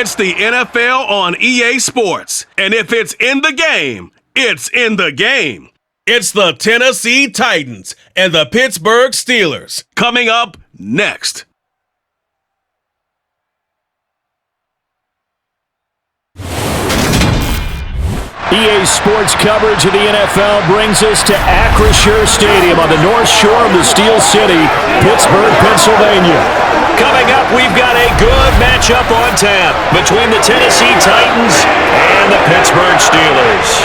It's the NFL on EA Sports. And if it's in the game, it's in the game. It's the Tennessee Titans and the Pittsburgh Steelers. Coming up next. EA Sports coverage of the NFL brings us to Acrisure Stadium on the north shore of the Steel City, Pittsburgh, Pennsylvania. Coming up, we've got a good matchup on tap between the Tennessee Titans and the Pittsburgh Steelers.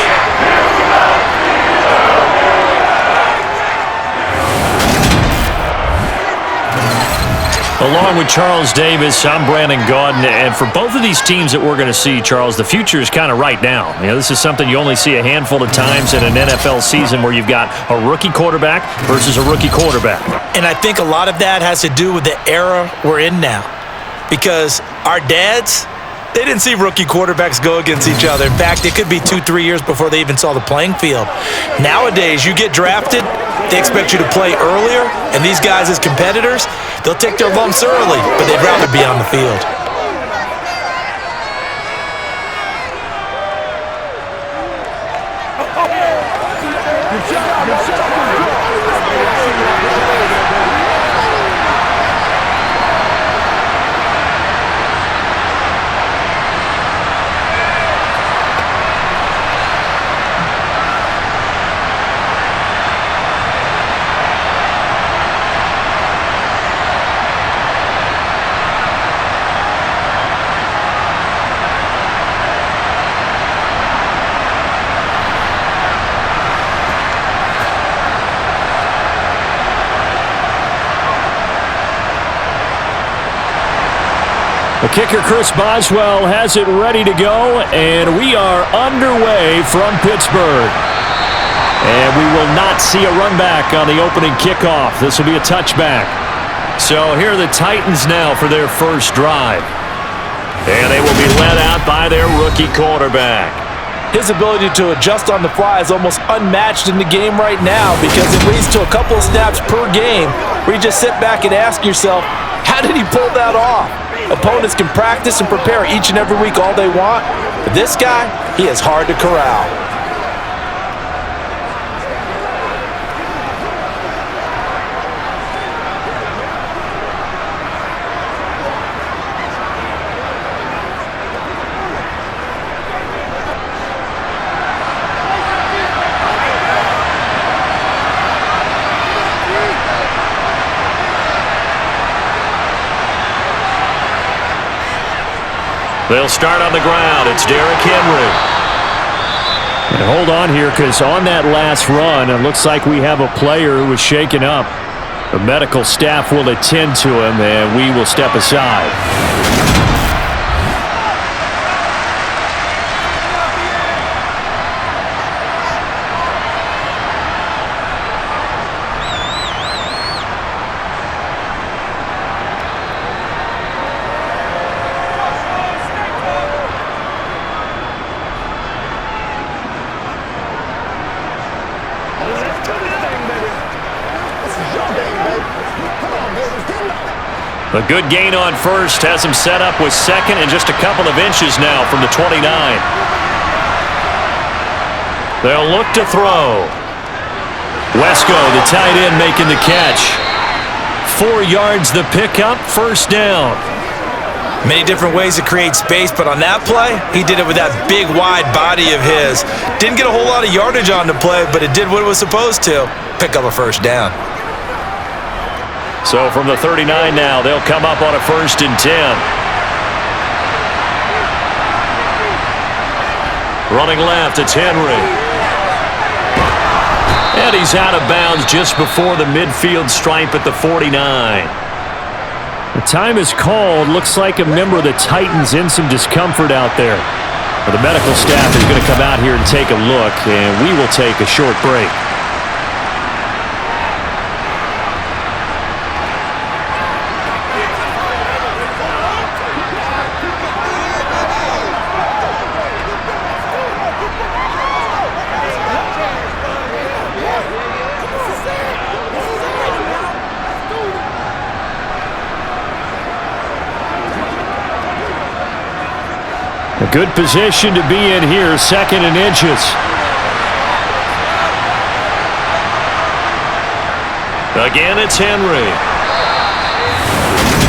Along with Charles Davis, I'm Brandon Gaudin, and for both of these teams that we're going to see, Charles, the future is kind of right now. You know, this is something you only see a handful of times in an NFL season where you've got a rookie quarterback versus a rookie quarterback. And I think a lot of that has to do with the era we're in now, because our dads, they didn't see rookie quarterbacks go against each other. In fact, it could be 2-3 years before they even saw the playing field. Nowadays, you get drafted, they expect you to play earlier, and these guys as competitors, they'll take their lumps early, but they'd rather be on the field. The kicker, Chris Boswell, has it ready to go, and we are underway from Pittsburgh. And we will not see a run back on the opening kickoff. This will be a touchback. So here are the Titans now for their first drive. And they will be led out by their rookie quarterback. His ability to adjust on the fly is almost unmatched in the game right now, because it leads to a couple of snaps per game where you just sit back and ask yourself, how did he pull that off? Opponents can practice and prepare each and every week all they want, but this guy, he is hard to corral. They'll start on the ground. It's Derrick Henry. And hold on here, because on that last run, it looks like we have a player who was shaken up. The medical staff will attend to him, and we will step aside. A good gain on first has him set up with second and just a couple of inches now from the 29. They'll look to throw. Wesco, the tight end, making the catch. 4 yards the pickup, first down. Many different ways to create space, but on that play, he did it with that big, wide body of his. Didn't get a whole lot of yardage on the play, but it did what it was supposed to. Pick up a first down. So from the 39 now, they'll come up on a 1st and 10. Running left, it's Henry. And he's out of bounds just before the midfield stripe at the 49. The time is called. Looks like a member of the Titans in some discomfort out there. But the medical staff is going to come out here and take a look, and we will take a short break. A good position to be in here, 2nd and inches. Again, it's Henry.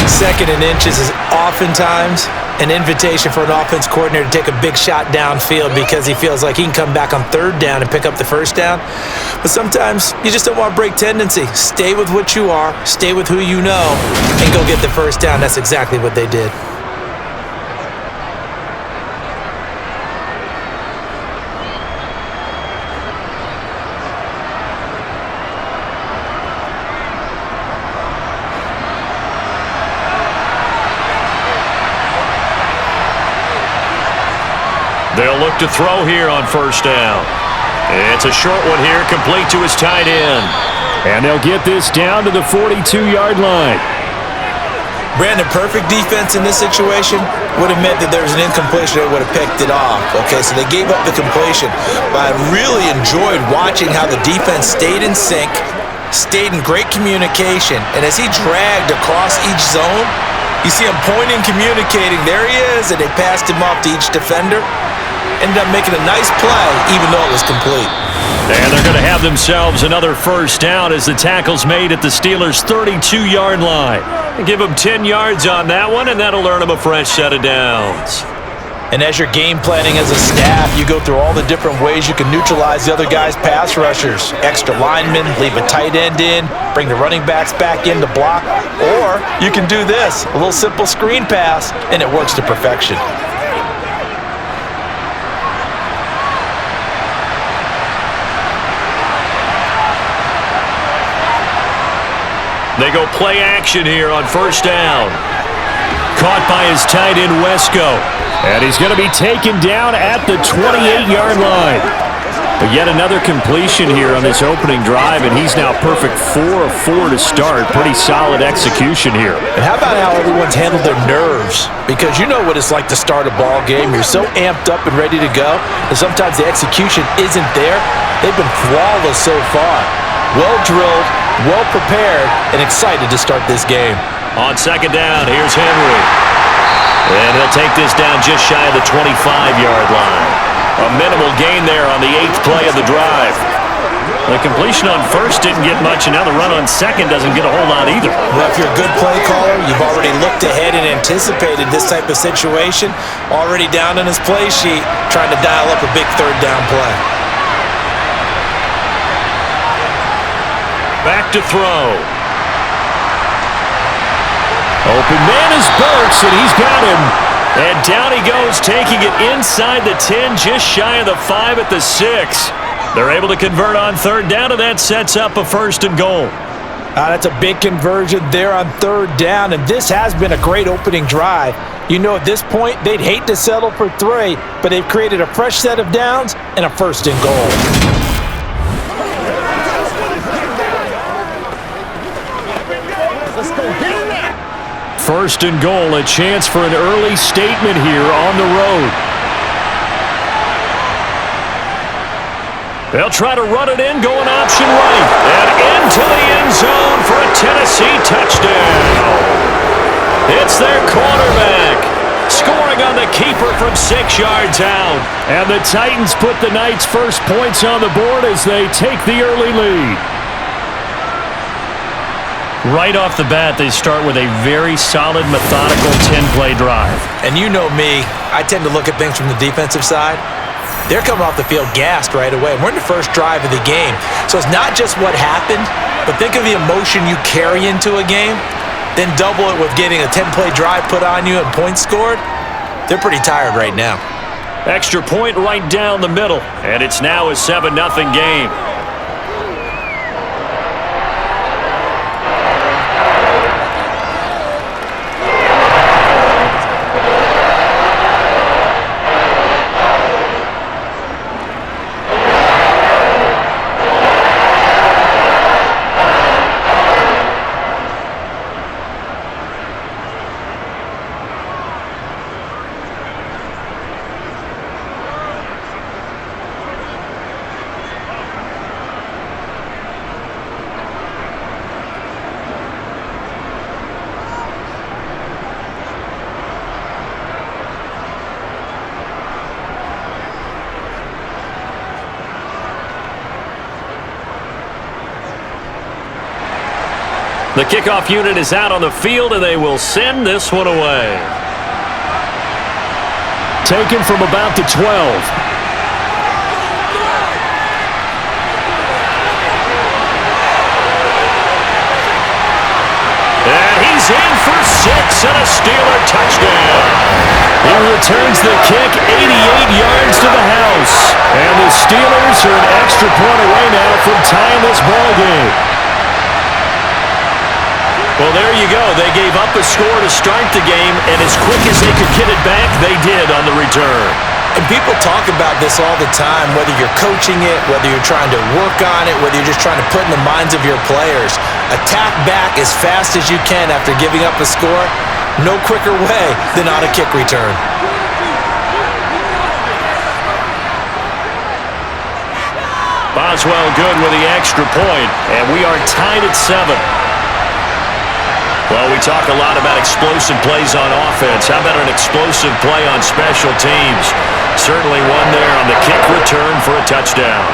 2nd and inches is oftentimes an invitation for an offense coordinator to take a big shot downfield because he feels like he can come back on 3rd down and pick up the 1st down. But sometimes you just don't want to break tendency. Stay with what you are, stay with who you know, and go get the 1st down. That's exactly what they did. They'll look to throw here on 1st down. It's a short one here, complete to his tight end. And they'll get this down to the 42-yard line. Brandon, perfect defense in this situation would have meant that there was an incompletion that would have picked it off. Okay, so they gave up the completion. But I really enjoyed watching how the defense stayed in sync, stayed in great communication, and as he dragged across each zone, you see him pointing, communicating. There he is, and they passed him off to each defender. Ended up making a nice play, even though it was complete. And they're going to have themselves another 1st down as the tackle's made at the Steelers' 32-yard line. Give them 10 yards on that one, and that'll earn them a fresh set of downs. And as you're game planning as a staff, you go through all the different ways you can neutralize the other guy's pass rushers. Extra linemen, leave a tight end in, bring the running backs back in to block. Or you can do this, a little simple screen pass, and it works to perfection. They go play action here on 1st down. Caught by his tight end, Wesco. And he's going to be taken down at the 28-yard line. But yet another completion here on this opening drive, and he's now perfect 4 of 4 to start. Pretty solid execution here. And how about how everyone's handled their nerves? Because you know what it's like to start a ball game. You're so amped up and ready to go, and sometimes the execution isn't there. They've been flawless so far. Well drilled, well prepared, and excited to start this game. On 2nd down, here's Henry. And he'll take this down just shy of the 25-yard line. A minimal gain there on the 8th play of the drive. The completion on 1st didn't get much, and now the run on 2nd doesn't get a whole lot either. Well, if you're a good play caller, you've already looked ahead and anticipated this type of situation. Already down on his play sheet, trying to dial up a big 3rd down play. Back to throw. Open man is Burks, and he's got him. And down he goes, taking it inside the 10, just shy of the 5 at the 6. They're able to convert on 3rd down, and that sets up a 1st and goal. That's a big conversion there on 3rd down, and this has been a great opening drive. You know, at this point, they'd hate to settle for 3, but they've created a fresh set of downs and a 1st and goal. Let's go get him now. 1st and goal, a chance for an early statement here on the road. They'll try to run it in, going option right. And into the end zone for a Tennessee touchdown. It's their quarterback, scoring on the keeper from 6 yards out. And the Titans put the Knights' first points on the board as they take the early lead. Right off the bat, they start with a very solid, methodical 10-play drive. And you know me, I tend to look at things from the defensive side. They're coming off the field gassed right away. We're in the first drive of the game. So it's not just what happened, but think of the emotion you carry into a game, then double it with getting a 10-play drive put on you and points scored. They're pretty tired right now. Extra point right down the middle, and it's now a 7-0 game. The kickoff unit is out on the field, and they will send this one away. Taken from about the 12. He's in for 6 and a Steeler touchdown. He returns the kick 88 yards to the house. And the Steelers are an extra point away now from tying this ball game. Well, there you go. They gave up a score to start the game, and as quick as they could get it back, they did on the return. And people talk about this all the time, whether you're coaching it, whether you're trying to work on it, whether you're just trying to put in the minds of your players. Attack back as fast as you can after giving up a score. No quicker way than on a kick return. Boswell good with the extra point, and we are tied at 7. Well, we talk a lot about explosive plays on offense. How about an explosive play on special teams? Certainly one there on the kick return for a touchdown.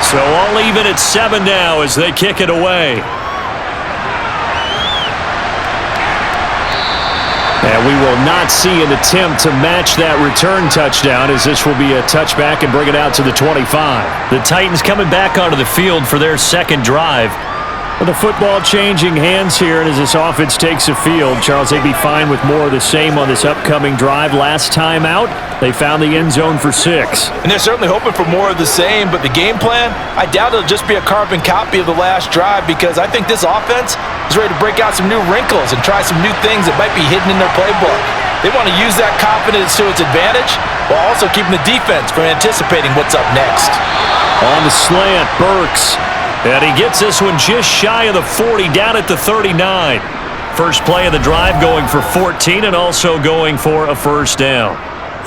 So all even at 7 now as they kick it away. And we will not see an attempt to match that return touchdown, as this will be a touchback and bring it out to the 25. The Titans coming back onto the field for their second drive. With the football changing hands here, and as this offense takes the field, Charles, they'd be fine with more of the same on this upcoming drive. Last time out, they found the end zone for 6. And they're certainly hoping for more of the same, but the game plan, I doubt it'll just be a carbon copy of the last drive, because I think this offense is ready to break out some new wrinkles and try some new things that might be hidden in their playbook. They want to use that confidence to its advantage while also keeping the defense from anticipating what's up next. On the slant, Burks. And he gets this one just shy of the 40, down at the 39. First play of the drive going for 14 and also going for a first down.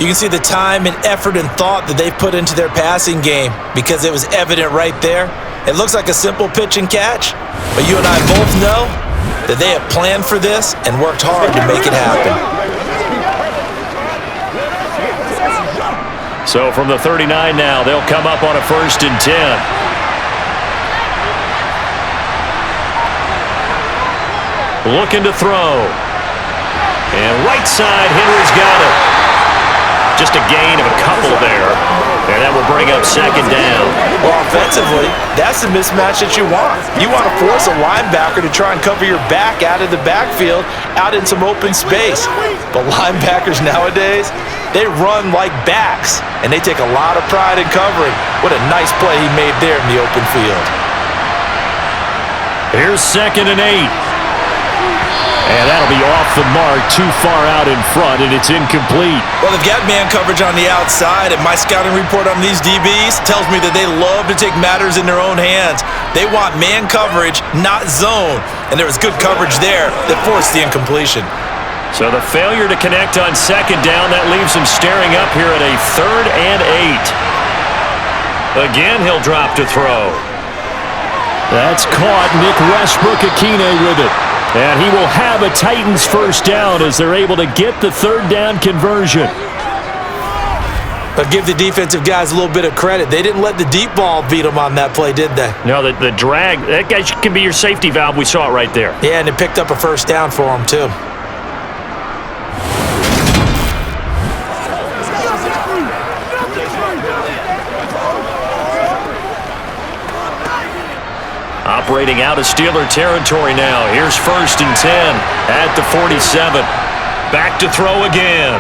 You can see the time and effort and thought that they've put into their passing game because it was evident right there. It looks like a simple pitch and catch, but you and I both know that they have planned for this and worked hard to make it happen. So from the 39 now, they'll come up on a 1st and 10. Looking to throw. And right side, Henry's got it. Just a gain of a couple there. And that will bring up 2nd down. Well, offensively, that's the mismatch that you want. You want to force a linebacker to try and cover your back out of the backfield, out in some open space. But linebackers nowadays, they run like backs, and they take a lot of pride in covering. What a nice play he made there in the open field. Here's 2nd and 8. And that'll be off the mark, too far out in front, and it's incomplete. Well, they've got man coverage on the outside, and my scouting report on these DBs tells me that they love to take matters in their own hands. They want man coverage, not zone, and there was good coverage there that forced the incompletion. So the failure to connect on 2nd down, that leaves him staring up here at a 3rd and 8. Again, he'll drop to throw. That's caught. Nick Westbrook-Akine with it. And he will have a Titans first down as they're able to get the 3rd down conversion. But give the defensive guys a little bit of credit. They didn't let the deep ball beat them on that play, did they? No, the drag, that guy can be your safety valve. We saw it right there. Yeah, and it picked up a first down for him, too. Operating out of Steeler territory now. Here's 1st and 10 at the 47. Back to throw again.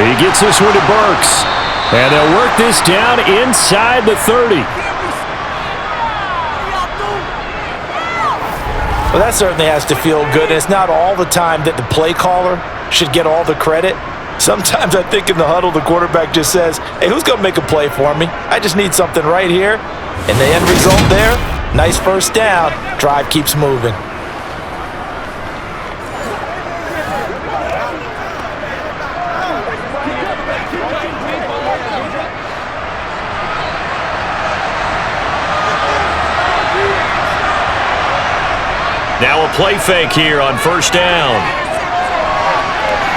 He gets this one to Burks. And they'll work this down inside the 30. Well, that certainly has to feel good. And it's not all the time that the play caller should get all the credit. Sometimes I think in the huddle, the quarterback just says, hey, who's going to make a play for me? I just need something right here. And the end result there, nice first down. Drive keeps moving. Now a play fake here on first down.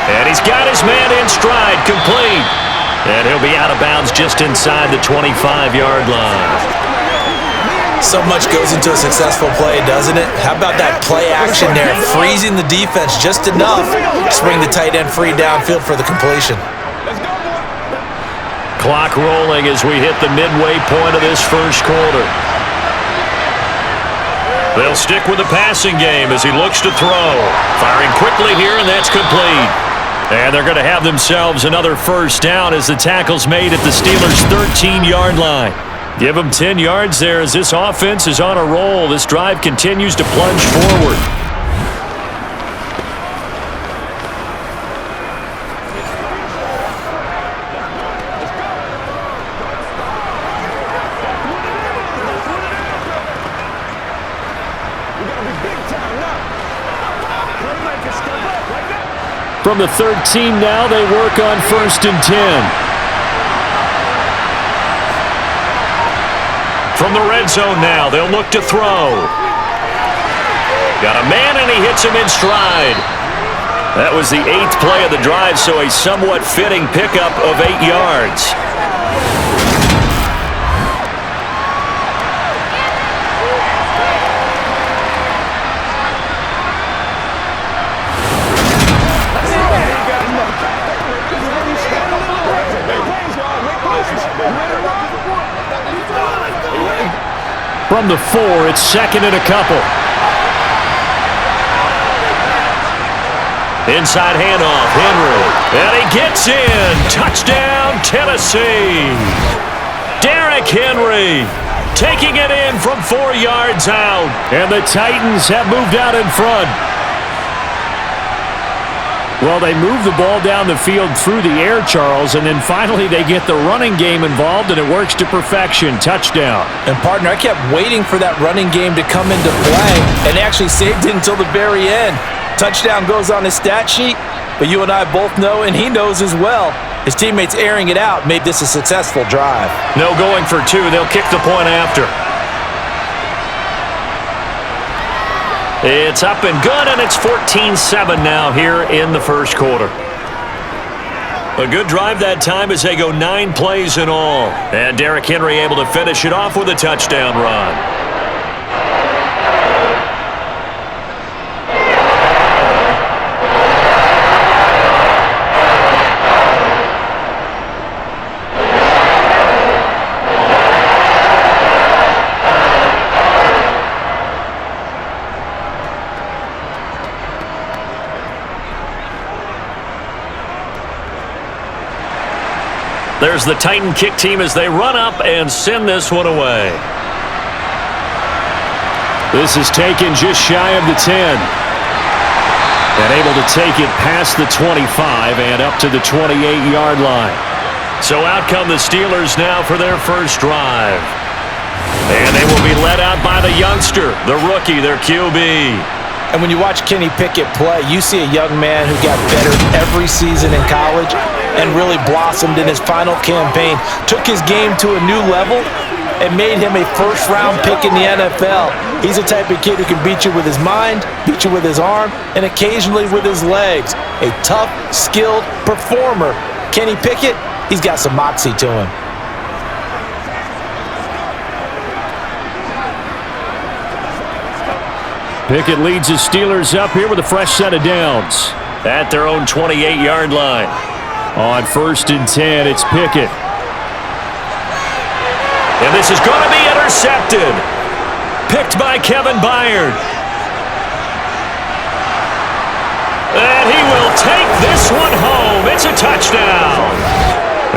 And he's got his man in stride, complete. And he'll be out of bounds just inside the 25-yard line. So much goes into a successful play, doesn't it? How about that play action there, freezing the defense just enough to bring the tight end free downfield for the completion. Clock rolling as we hit the midway point of this first quarter. They'll stick with the passing game as he looks to throw. Firing quickly here, and that's complete. And they're going to have themselves another first down as the tackle's made at the Steelers' 13-yard line. Give them 10 yards there as this offense is on a roll. This drive continues to plunge forward. From the 13 now, they work on 1st and 10. From the red zone now, they'll look to throw. Got a man, and he hits him in stride. That was the 8th play of the drive, so a somewhat fitting pickup of 8 yards. From the 4, it's 2nd and a couple. Inside handoff, Henry. And he gets in. Touchdown, Tennessee. Derrick Henry taking it in from 4 yards out. And the Titans have moved out in front. Well, they move the ball down the field through the air, Charles, and then finally they get the running game involved, and it works to perfection. Touchdown. And, partner, I kept waiting for that running game to come into play, and they actually saved it until the very end. Touchdown goes on his stat sheet, but you and I both know, and he knows as well, his teammates airing it out made this a successful drive. No going for 2. They'll kick the point after. It's up and good, and it's 14-7 now here in the first quarter. A good drive that time as they go 9 plays in all. And Derrick Henry able to finish it off with a touchdown run. There's the Titan kick team as they run up and send this one away. This is taken just shy of the 10. And able to take it past the 25 and up to the 28-yard line. So out come the Steelers now for their first drive. And they will be led out by the youngster, the rookie, their QB. And when you watch Kenny Pickett play, you see a young man who got better every season in college and really blossomed in his final campaign, took his game to a new level, and made him a first-round pick in the NFL. He's the type of kid who can beat you with his mind, beat you with his arm, and occasionally with his legs. A tough, skilled performer. Kenny Pickett, he's got some moxie to him. Pickett leads his Steelers up here with a fresh set of downs at their own 28-yard line. On 1st and 10, it's Pickett. And this is going to be intercepted. Picked by Kevin Byard. And he will take this one home. It's a touchdown.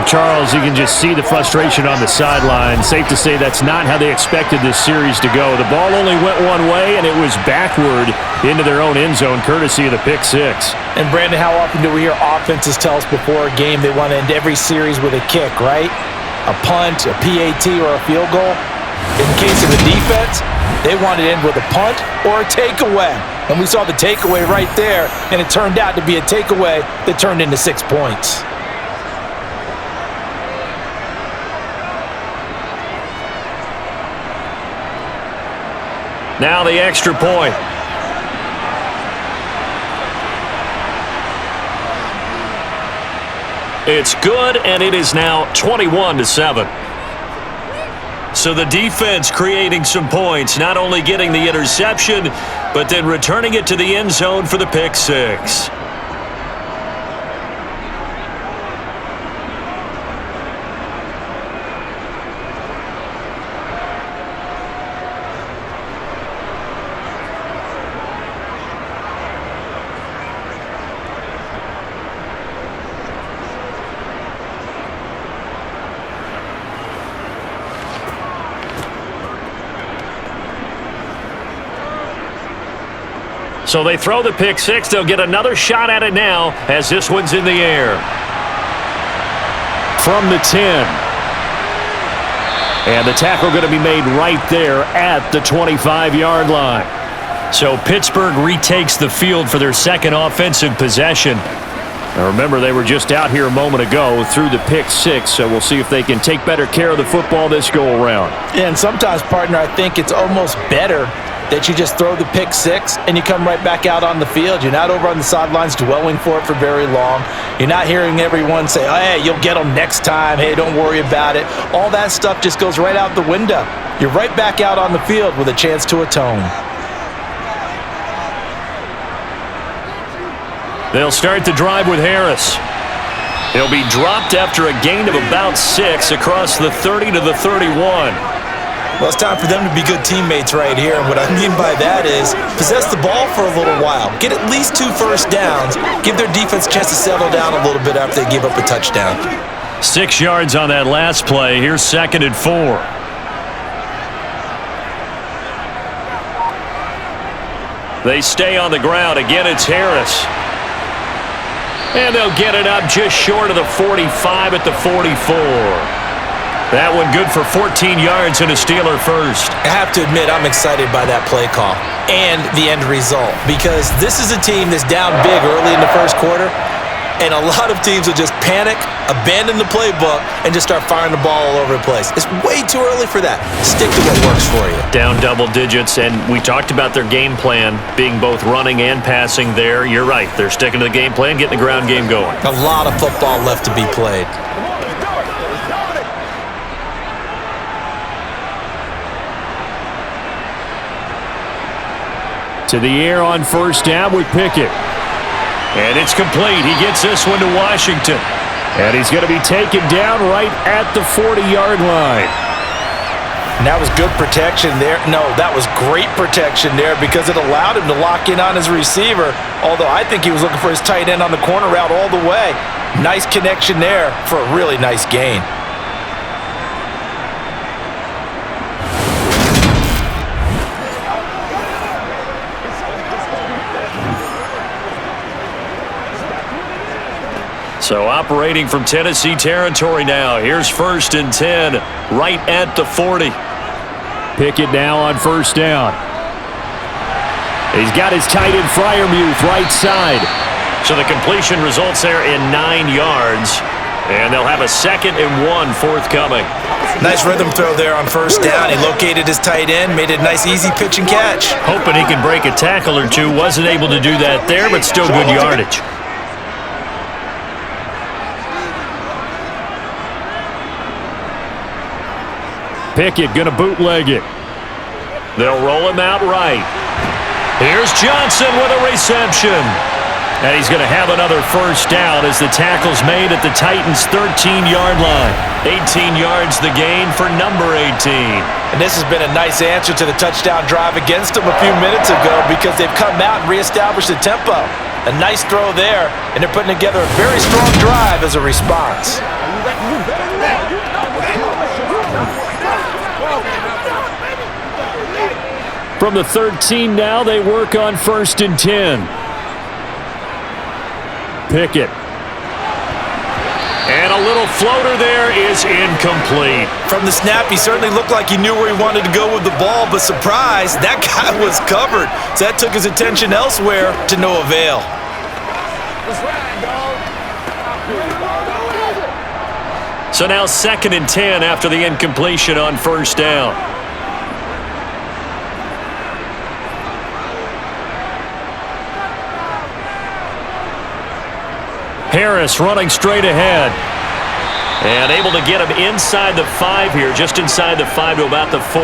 Charles, you can just see the frustration on the sideline. Safe to say that's not how they expected this series to go. The ball only went one way, and it was backward into their own end zone, courtesy of the pick six. And, Brandon, how often do we hear offenses tell us before a game they want to end every series with a kick, right? A punt, a PAT, or a field goal? In the case of the defense, they want to end with a punt or a takeaway. And we saw the takeaway right there, and it turned out to be a takeaway that turned into 6 points. Now the extra point. It's good, and it is now 21-7. So the defense creating some points, not only getting the interception, but then returning it to the end zone for the pick six. So they throw the pick six. They'll get another shot at it now as this one's in the air. From the 10. And the tackle going to be made right there at the 25-yard line. So Pittsburgh retakes the field for their second offensive possession. Now remember, they were just out here a moment ago through the pick six, so we'll see if they can take better care of the football this go-around. Yeah, and sometimes, partner, I think it's almost better that you just throw the pick six and you come right back out on the field. You're not over on the sidelines dwelling for it for very long. You're not hearing everyone say, oh, hey, you'll get them next time. Hey, don't worry about it. All that stuff just goes right out the window. You're right back out on the field with a chance to atone. They'll start the drive with Harris. He'll be dropped after a gain of about 6 across the 30 to the 31. Well, it's time for them to be good teammates right here. And what I mean by that is possess the ball for a little while. Get at least 2 first downs. Give their defense a chance to settle down a little bit after they give up a touchdown. 6 yards on that last play. Here's 2nd and 4. They stay on the ground. Again, it's Harris. And they'll get it up just short of the 45 at the 44. That one good for 14 yards and a Steeler first. I have to admit, I'm excited by that play call and the end result, because this is a team that's down big early in the first quarter, and a lot of teams will just panic, abandon the playbook, and just start firing the ball all over the place. It's way too early for that. Stick to what works for you. Down double digits, and we talked about their game plan being both running and passing there. You're right. They're sticking to the game plan, getting the ground game going. A lot of football left to be played. To the air on first down with Pickett. And it's complete. He gets this one to Washington. And he's going to be taken down right at the 40-yard line. And that was good protection there. No, that was great protection there because it allowed him to lock in on his receiver, although I think he was looking for his tight end on the corner route all the way. Nice connection there for a really nice gain. So operating from Tennessee territory now. Here's 1st and 10, right at the 40. Pickett now on first down. He's got his tight end Freiermuth right side. So the completion results there in 9 yards. And they'll have a 2nd and 1 forthcoming. Nice rhythm throw there on first down. He located his tight end, made it a nice easy pitch and catch. Hoping he can break a tackle or two. Wasn't able to do that there, but still good yardage. Pickett going to bootleg it. They'll roll him out right. Here's Johnson with a reception. And he's going to have another first down as the tackle's made at the Titans' 13-yard line. 18 yards the gain for number 18. And this has been a nice answer to the touchdown drive against them a few minutes ago because they've come out and reestablished the tempo. A nice throw there, and they're putting together a very strong drive as a response. From the 13 now, they work on 1st and 10. Pickett. And a little floater there is incomplete. From the snap, he certainly looked like he knew where he wanted to go with the ball, but surprise, that guy was covered. So that took his attention elsewhere to no avail. So now 2nd and 10 after the incompletion on 1st down. Harris running straight ahead. And able to get him inside the 5 here, just inside the 5 to about the 4.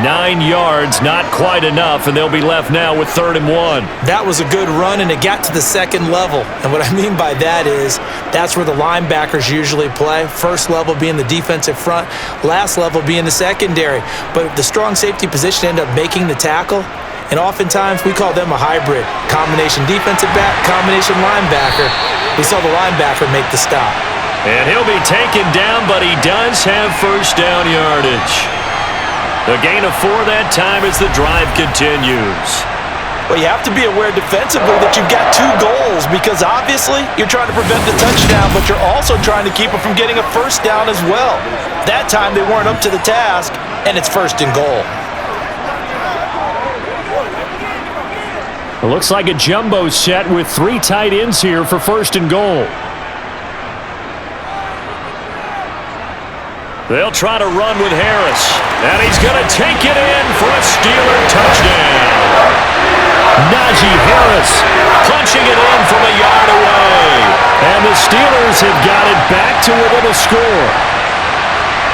9 yards, not quite enough, and they'll be left now with 3rd and 1. That was a good run, and it got to the 2nd level. And what I mean by that is that's where the linebackers usually play. First level being the defensive front, last level being the secondary. But the strong safety position ended up making the tackle. And oftentimes, we call them a hybrid. Combination defensive back, combination linebacker. We saw the linebacker make the stop. And he'll be taken down, but he does have 1st down yardage. The gain of 4 that time as the drive continues. Well, you have to be aware defensively that you've got 2 goals because obviously you're trying to prevent the touchdown, but you're also trying to keep it from getting a 1st down as well. That time, they weren't up to the task, and it's 1st and goal. It looks like a jumbo set with 3 tight ends here for 1st and goal. They'll try to run with Harris. And he's going to take it in for a Steeler touchdown. Najee Harris punching it in from a yard away. And the Steelers have got it back to within a score.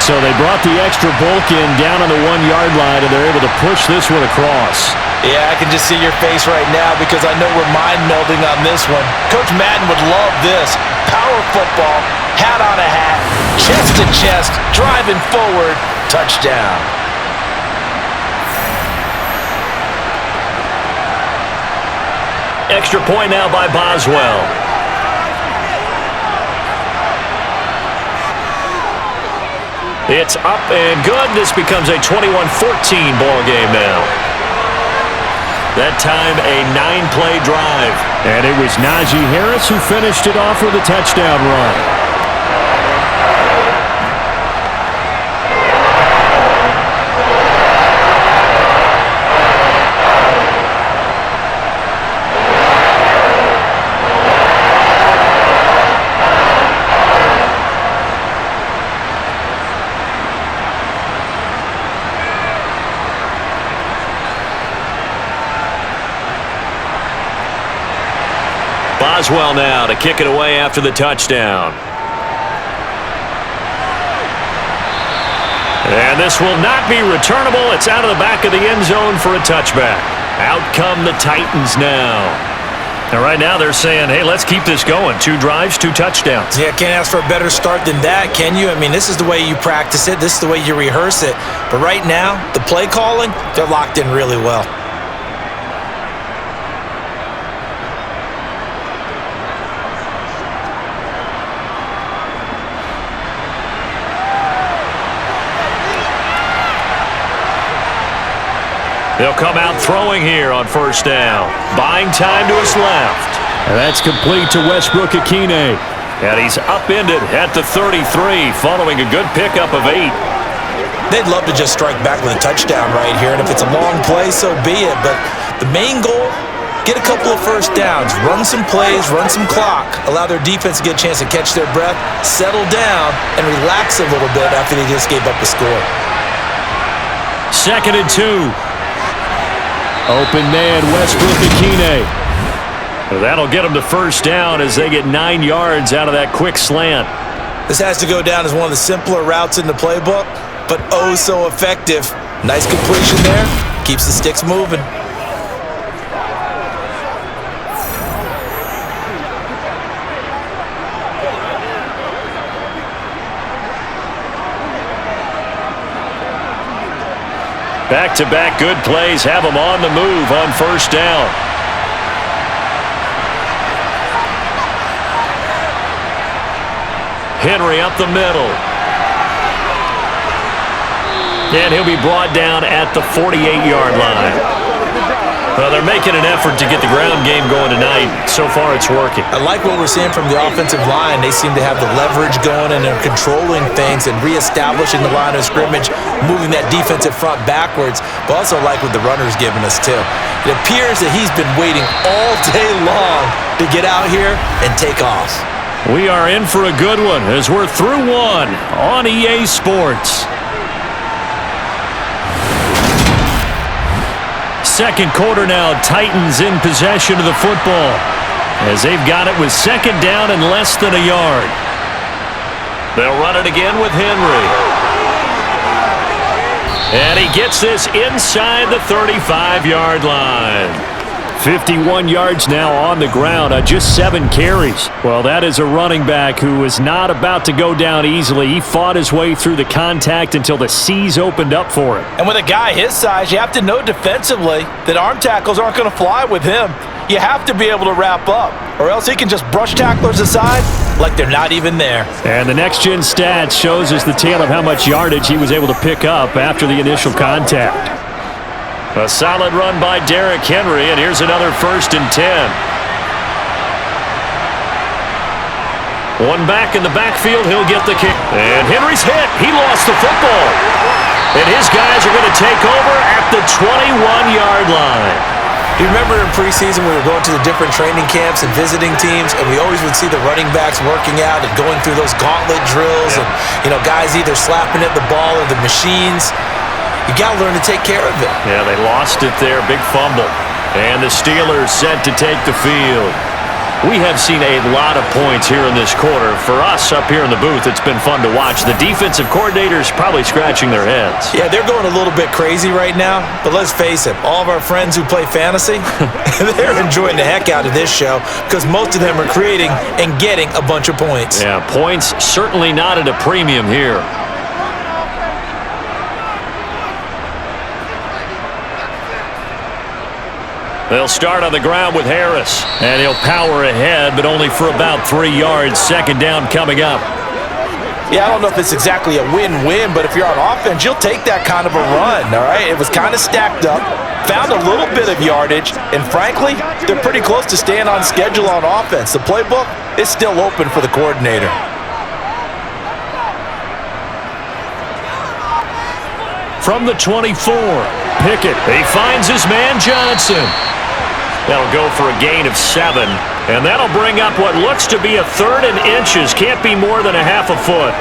So they brought the extra bulk in down on the 1-yard line, and they're able to push this one across. Yeah, I can just see your face right now because I know we're mind-melding on this one. Coach Madden would love this. Power football, hat on a hat, chest to chest, driving forward, touchdown. Extra point now by Boswell. It's up and good. This becomes a 21-14 ball game now. That time a 9-play drive. And it was Najee Harris who finished it off with a touchdown run. Boswell now to kick it away after the touchdown. And this will not be returnable. It's out of the back of the end zone for a touchback. Out come the Titans now. And right now they're saying, hey, let's keep this going. 2 drives, 2 touchdowns. Yeah, can't ask for a better start than that, can you? I mean, this is the way you practice it. This is the way you rehearse it. But right now, the play calling, they're locked in really well. They'll come out throwing here on 1st down. Buying time to his left. And that's complete to Westbrook-Ikhine. And he's upended at the 33 following a good pickup of 8. They'd love to just strike back with a touchdown right here, and if it's a long play, so be it. But the main goal, get a couple of 1st downs, run some plays, run some clock, allow their defense to get a chance to catch their breath, settle down, and relax a little bit after they just gave up the score. 2nd and 2. Open man, Westbrook-Ikhine. That'll get them to 1st down as they get 9 yards out of that quick slant. This has to go down as one of the simpler routes in the playbook, but oh so effective. Nice completion there. Keeps the sticks moving. Back-to-back good plays have them on the move on 1st down. Henry up the middle. And he'll be brought down at the 48-yard line. Well, they're making an effort to get the ground game going tonight. So far, it's working. I like what we're seeing from the offensive line. They seem to have the leverage going, and they're controlling things and reestablishing the line of scrimmage, moving that defensive front backwards, but also like what the runner's giving us, too. It appears that he's been waiting all day long to get out here and take off. We are in for a good one as we're through one on EA Sports. Second quarter now, Titans in possession of the football as they've got it with second down and less than a yard. They'll run it again with Henry. And he gets this inside the 35-yard line. 51 yards now on the ground on just 7 carries. Well, that is a running back who was not about to go down easily. He fought his way through the contact until the seas opened up for him. And with a guy his size, you have to know defensively that arm tackles aren't going to fly with him. You have to be able to wrap up, or else he can just brush tacklers aside like they're not even there. And the next-gen stats shows us the tale of how much yardage he was able to pick up after the initial contact. A solid run by Derrick Henry, and here's another 1st and 10. One back in the backfield, he'll get the kick. And Henry's hit. He lost the football. And his guys are going to take over at the 21-yard line. You remember in preseason we were going to the different training camps and visiting teams, and we always would see the running backs working out and going through those gauntlet drills, and guys either slapping at the ball or the machines. You got to learn to take care of it. Yeah, they lost it there. Big fumble. And the Steelers set to take the field. We have seen a lot of points here in this quarter. For us up here in the booth, it's been fun to watch. The defensive coordinators probably scratching their heads. Yeah, they're going a little bit crazy right now. But let's face it, all of our friends who play fantasy, they're enjoying the heck out of this show because most of them are creating and getting a bunch of points. Yeah, points certainly not at a premium here. They'll start on the ground with Harris, and he'll power ahead, but only for about 3 yards. Second down coming up. Yeah, I don't know if it's exactly a win-win, but if you're on offense, you'll take that kind of a run, all right? It was kind of stacked up, found a little bit of yardage, and frankly, they're pretty close to staying on schedule on offense. The playbook is still open for the coordinator. From the 24, Pickett. He finds his man Johnson. That'll go for a gain of 7, and that'll bring up what looks to be a 3rd and inches. Can't be more than a half a foot.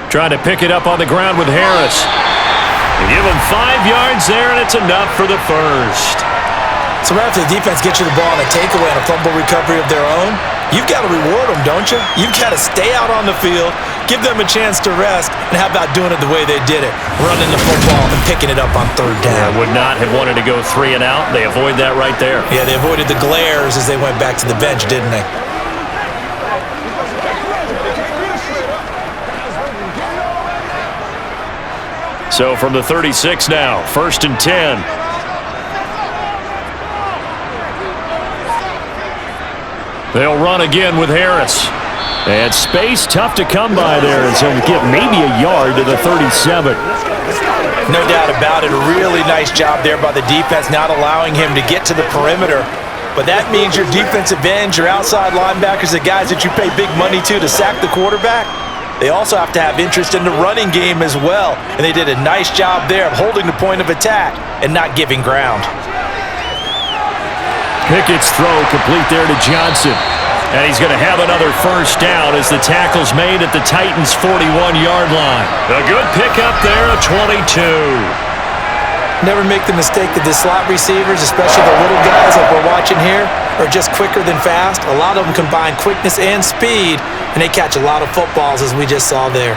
Trying to pick it up on the ground with Harris. Give him 5 yards there, and it's enough for the first. So right after the defense gets you the ball on a takeaway and a fumble recovery of their own, you've got to reward them, don't you? You've got to stay out on the field, give them a chance to rest, and how about doing it the way they did it, running the football and picking it up on 3rd down. Yeah, would not have wanted to go 3 and out. They avoid that right there. Yeah, they avoided the glares as they went back to the bench, didn't they? So from the 36 now, 1st and 10. They'll run again with Harris. And space tough to come by there, and so get maybe a yard to the 37. No doubt about it. A really nice job there by the defense, not allowing him to get to the perimeter. But that means your defensive ends, your outside linebackers, the guys that you pay big money to sack the quarterback, they also have to have interest in the running game as well. And they did a nice job there of holding the point of attack and not giving ground. Pickett's throw complete there to Johnson. And he's going to have another first down as the tackle's made at the Titans' 41-yard line. A good pickup there, a 22. Never make the mistake that the slot receivers, especially the little guys like we're watching here, are just quicker than fast. A lot of them combine quickness and speed, and they catch a lot of footballs, as we just saw there.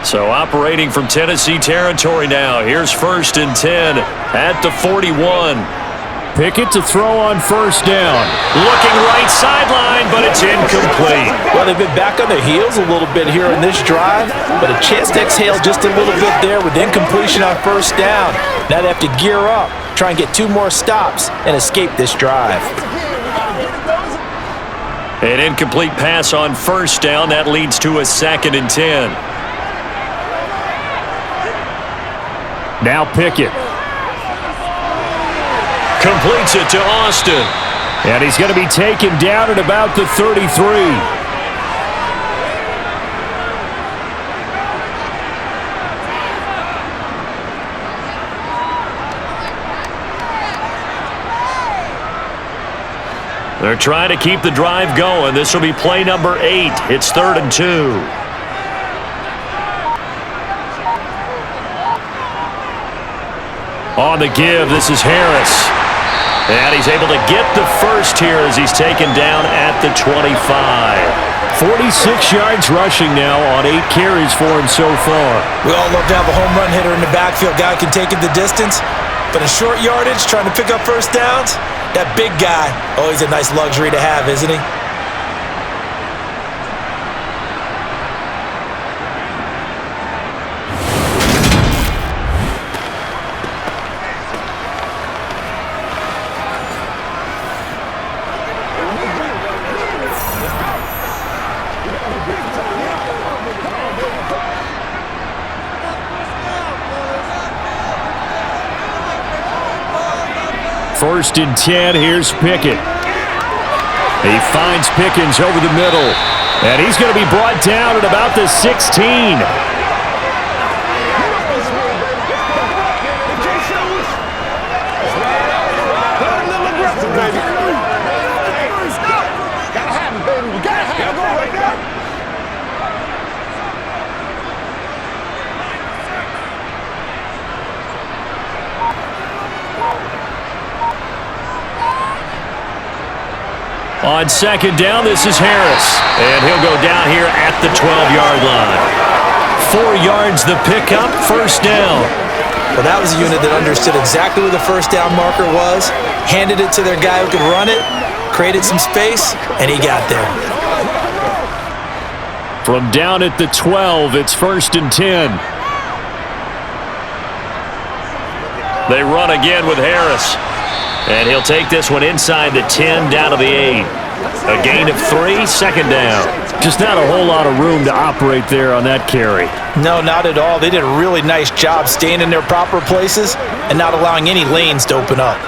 So operating from Tennessee territory now. Here's 1st and 10 at the 41. Pickett to throw on 1st down. Looking right sideline, but it's incomplete. Well, they've been back on their heels a little bit here in this drive, but a chance to exhale just a little bit there with incompletion on 1st down. Now they have to gear up, try and get 2 more stops, and escape this drive. An incomplete pass on 1st down. That leads to a 2nd and 10. Now Pickett. Completes it to Austin. And he's going to be taken down at about the 33. They're trying to keep the drive going. This will be play number 8. It's 3rd and 2. On the give, this is Harris. And he's able to get the first here as he's taken down at the 25. 46 yards rushing now on 8 carries for him so far. We all love to have a home run hitter in the backfield. Guy can take it the distance. But in short yardage, trying to pick up 1st downs, that big guy, always a nice luxury to have, isn't he? First and 10, here's Pickett. He finds Pickens over the middle, and he's going to be brought down at about the 16. On 2nd down, this is Harris. And he'll go down here at the 12-yard line. 4 yards the pickup, 1st down. Well, that was a unit that understood exactly where the 1st down marker was, handed it to their guy who could run it, created some space, and he got there. From down at the 12, it's 1st and 10. They run again with Harris. And he'll take this one inside the 10 down to the 8. A gain of 3, 2nd down. Just not a whole lot of room to operate there on that carry. No, not at all. They did a really nice job staying in their proper places and not allowing any lanes to open up.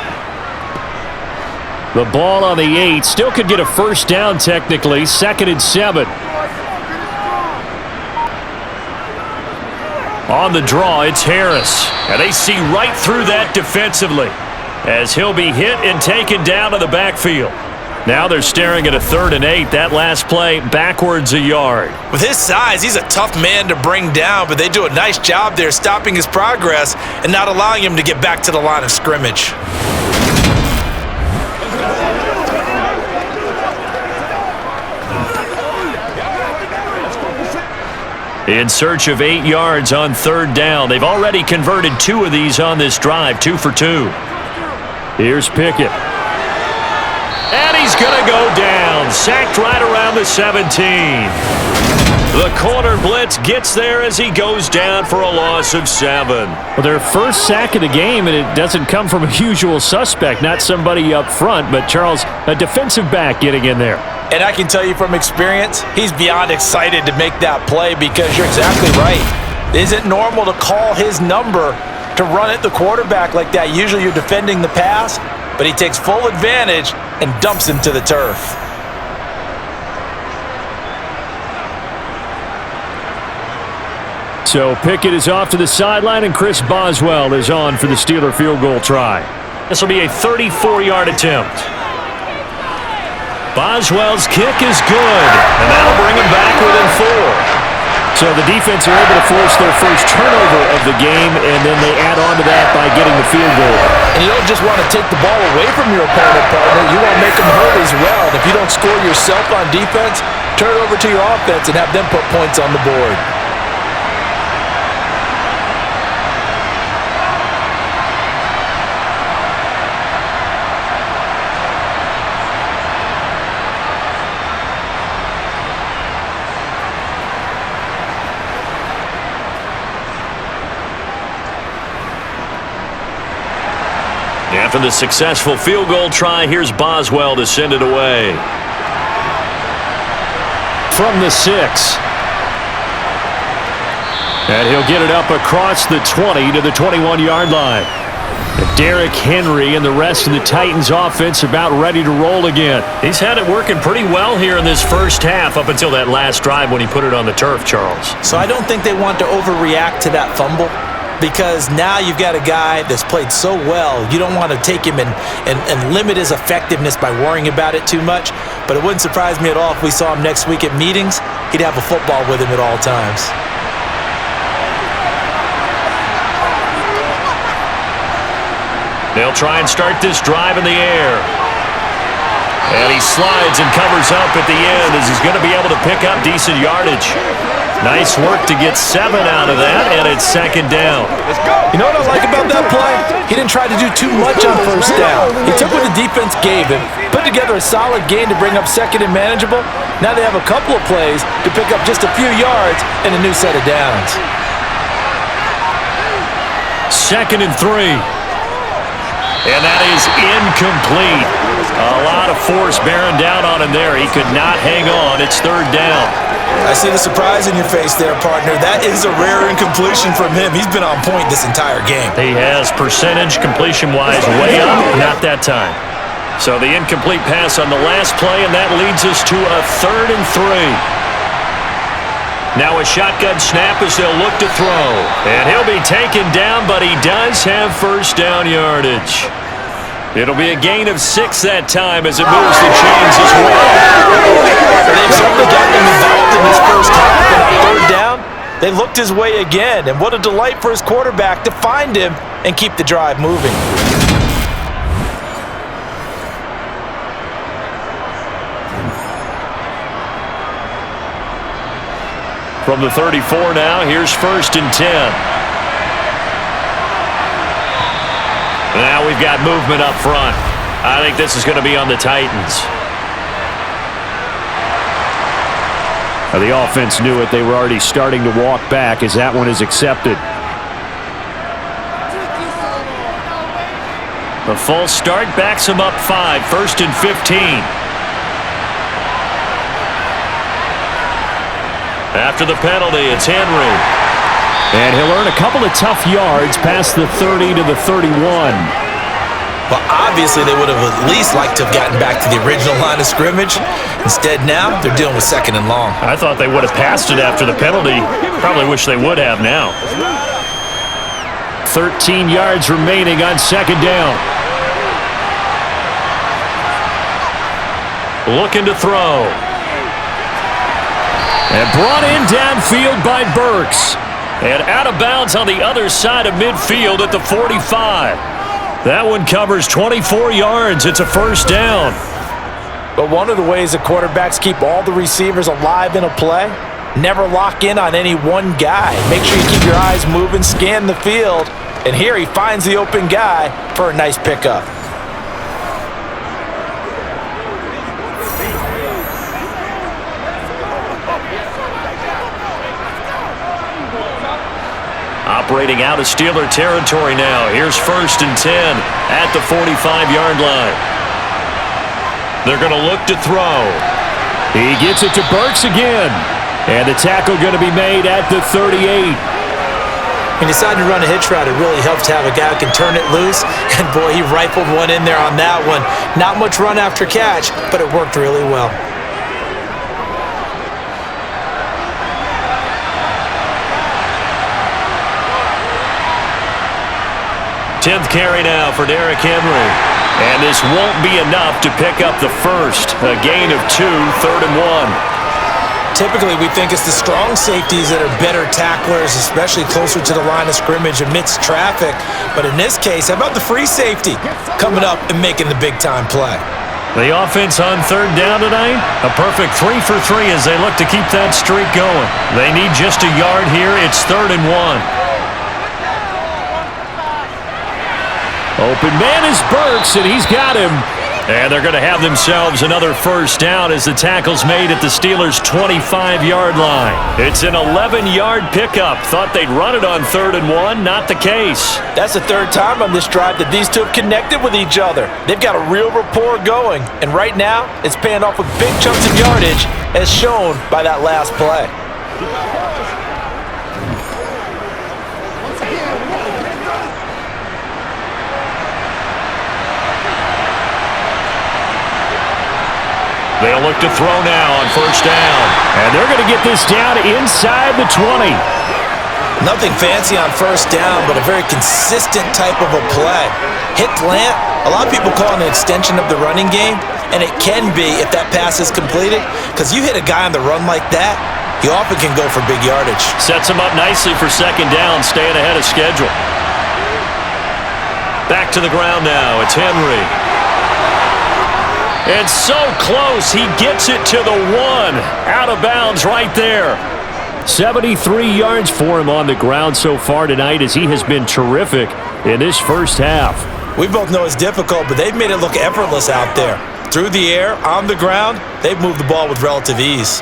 The ball on the 8 still could get a 1st down technically. 2nd and 7. On the draw, it's Harris. And they see right through that defensively, as he'll be hit and taken down to the backfield. Now they're staring at a 3rd and 8. That last play backwards a yard. With his size, he's a tough man to bring down, but they do a nice job there stopping his progress and not allowing him to get back to the line of scrimmage. In search of 8 yards on 3rd down. They've already converted 2 of these on this drive, 2 for 2. Here's Pickett. And he's going to go down. Sacked right around the 17. The corner blitz gets there as he goes down for a loss of 7. Well, their first sack of the game, and it doesn't come from a usual suspect, not somebody up front, but Charles, a defensive back getting in there. And I can tell you from experience, he's beyond excited to make that play because you're exactly right. It isn't normal to call his number to run at the quarterback like that. Usually you're defending the pass, but he takes full advantage and dumps him to the turf. So Pickett is off to the sideline, and Chris Boswell is on for the Steeler field goal try. This will be a 34-yard attempt. Boswell's kick is good, and that'll bring him back within 4. So the defense are able to force their first turnover of the game, and then they add on to that by getting the field goal. And you don't just want to take the ball away from your opponent, partner. You want to make them hurt as well. And if you don't score yourself on defense, turn it over to your offense and have them put points on the board. After the successful field goal try, here's Boswell to send it away. From the 6. And he'll get it up across the 20 to the 21-yard line. Derrick Henry and the rest of the Titans offense about ready to roll again. He's had it working pretty well here in this first half up until that last drive when he put it on the turf, Charles. So I don't think they want to overreact to that fumble, because now you've got a guy that's played so well. You don't want to take him and limit his effectiveness by worrying about it too much. But it wouldn't surprise me at all if we saw him next week at meetings. He'd have a football with him at all times. They'll try and start this drive in the air. And he slides and covers up at the end as he's going to be able to pick up decent yardage. Nice work to get 7 out of that, and it's second down. You know what I like about that play? He didn't try to do too much on first down. He took what the defense gave him, put together a solid gain to bring up second and manageable. Now they have a couple of plays to pick up just a few yards and a new set of downs. 2nd and 3. And that is incomplete. A lot of force bearing down on him there. He could not hang on. It's 3rd down. I see the surprise in your face there, partner. That is a rare incompletion from him. He's been on point this entire game. He has percentage completion-wise way up. Not that time. So the incomplete pass on the last play, and that leads us to a 3rd and 3. Now a shotgun snap as they'll look to throw. And he'll be taken down, but he does have first down yardage. It'll be a gain of 6 that time as it moves the chains as well. They've certainly gotten him involved in this first half, and on 3rd down, they looked his way again. And what a delight for his quarterback to find him and keep the drive moving. From the 34 now, here's 1st and 10. Now we've got movement up front. I think this is going to be on the Titans. The offense knew it. They were already starting to walk back as that one is accepted. The false start backs him up 5, 1st and 15. After the penalty, it's Henry. And he'll earn a couple of tough yards past the 30 to the 31. Well, obviously they would have at least liked to have gotten back to the original line of scrimmage. Instead now, they're dealing with 2nd and long. I thought they would have passed it after the penalty. Probably wish they would have now. 13 yards remaining on 2nd down. Looking to throw. And brought in downfield by Burks. And out of bounds on the other side of midfield at the 45. That one covers 24 yards. It's a 1st down. But one of the ways that quarterbacks keep all the receivers alive in a play, never lock in on any one guy. Make sure you keep your eyes moving, scan the field. And here he finds the open guy for a nice pickup. Operating out of Steeler territory now. Here's 1st and 10 at the 45-yard line. They're going to look to throw. He gets it to Burks again. And the tackle going to be made at the 38. He decided to run a hitch route. It really helps to have a guy who can turn it loose. And boy, he rifled one in there on that one. Not much run after catch, but it worked really well. 10th carry now for Derrick Henry. And this won't be enough to pick up the first. A gain of 2, 3rd and 1. Typically, we think it's the strong safeties that are better tacklers, especially closer to the line of scrimmage amidst traffic. But in this case, how about the free safety coming up and making the big-time play? The offense on 3rd down tonight, a perfect 3 for 3 as they look to keep that streak going. They need just a yard here. It's 3rd and 1. Open man is Burks, and he's got him. And they're going to have themselves another first down as the tackle's made at the Steelers' 25-yard line. It's an 11-yard pickup. Thought they'd run it on 3rd and 1. Not the case. That's the third time on this drive that these two have connected with each other. They've got a real rapport going. And right now, it's paying off with big chunks of yardage, as shown by that last play. They'll look to throw now on first down. And they're going to get this down inside the 20. Nothing fancy on first down, but a very consistent type of a play. Hit Lant, a lot of people call it an extension of the running game, and it can be if that pass is completed, because you hit a guy on the run like that, he often can go for big yardage. Sets him up nicely for second down, staying ahead of schedule. Back to the ground now. It's Henry. It's so close. He gets it to the 1. Out of bounds right there. 73 yards for him on the ground so far tonight, as he has been terrific in this first half. We both know it's difficult, but they've made it look effortless out there. Through the air, on the ground, they've moved the ball with relative ease.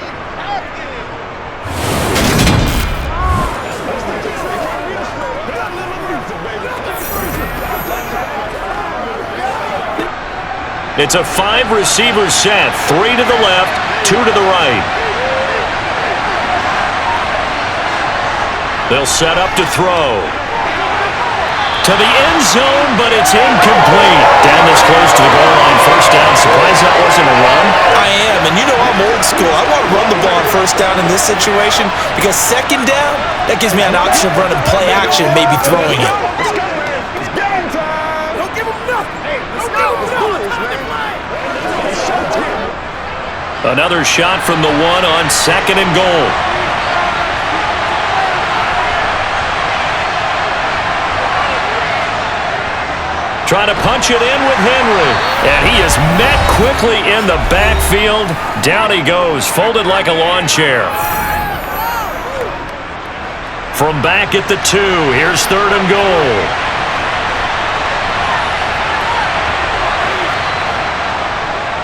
It's a 5-receiver set. 3 to the left, 2 to the right. They'll set up to throw. To the end zone, but it's incomplete. Down this close to the goal line. First down. Surprised that wasn't a run? I am, and you know I'm old school. I want to run the ball on first down in this situation, because second down, that gives me an option of running play action, maybe throwing it. It's game time. Don't give them nothing. Hey, let's go. Another shot from the 1 on 2nd and goal. Trying to punch it in with Henry. And he is met quickly in the backfield. Down he goes, folded like a lawn chair. From back at the 2, here's 3rd and goal.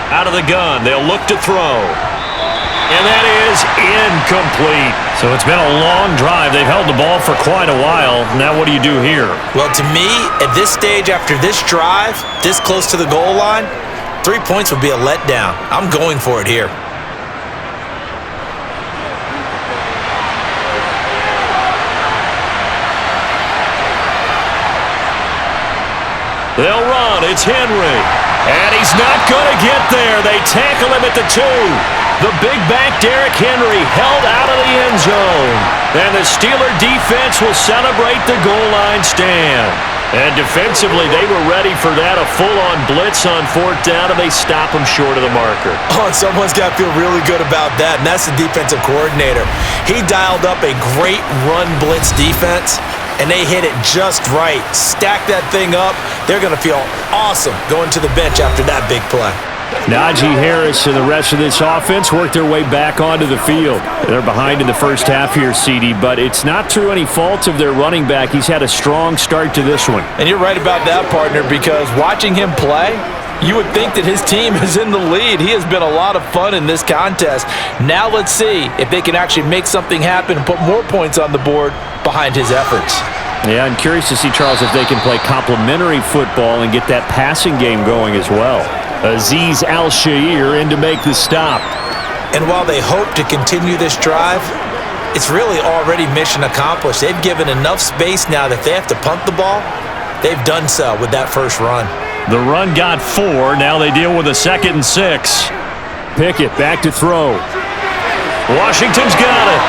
Out of the gun, they'll look to throw. And that is incomplete. So it's been a long drive. They've held the ball for quite a while. Now what do you do here? Well, to me, at this stage, after this drive, this close to the goal line, 3 points would be a letdown. I'm going for it here. They'll run. It's Henry. And he's not going to get there. They tackle him at the 2. The big back Derrick Henry held out of the end zone. And the Steeler defense will celebrate the goal line stand. And defensively, they were ready for that. A full-on blitz on 4th down, and they stop him short of the marker. Oh, and someone's got to feel really good about that, and that's the defensive coordinator. He dialed up a great run blitz defense, and they hit it just right. Stack that thing up. They're going to feel awesome going to the bench after that big play. Najee Harris and the rest of this offense work their way back onto the field. They're behind in the first half here, CD, but it's not through any fault of their running back. He's had a strong start to this one. And you're right about that, partner, because watching him play, you would think that his team is in the lead. He has been a lot of fun in this contest. Now let's see if they can actually make something happen and put more points on the board behind his efforts. Yeah, I'm curious to see, Charles, if they can play complementary football and get that passing game going as well. Azeez Al-Shaair in to make the stop. And while they hope to continue this drive, it's really already mission accomplished. They've given enough space now that they have to punt the ball. They've done so with that first run. The run got 4. Now they deal with a 2nd and 6. Pickett back to throw. Washington's got it.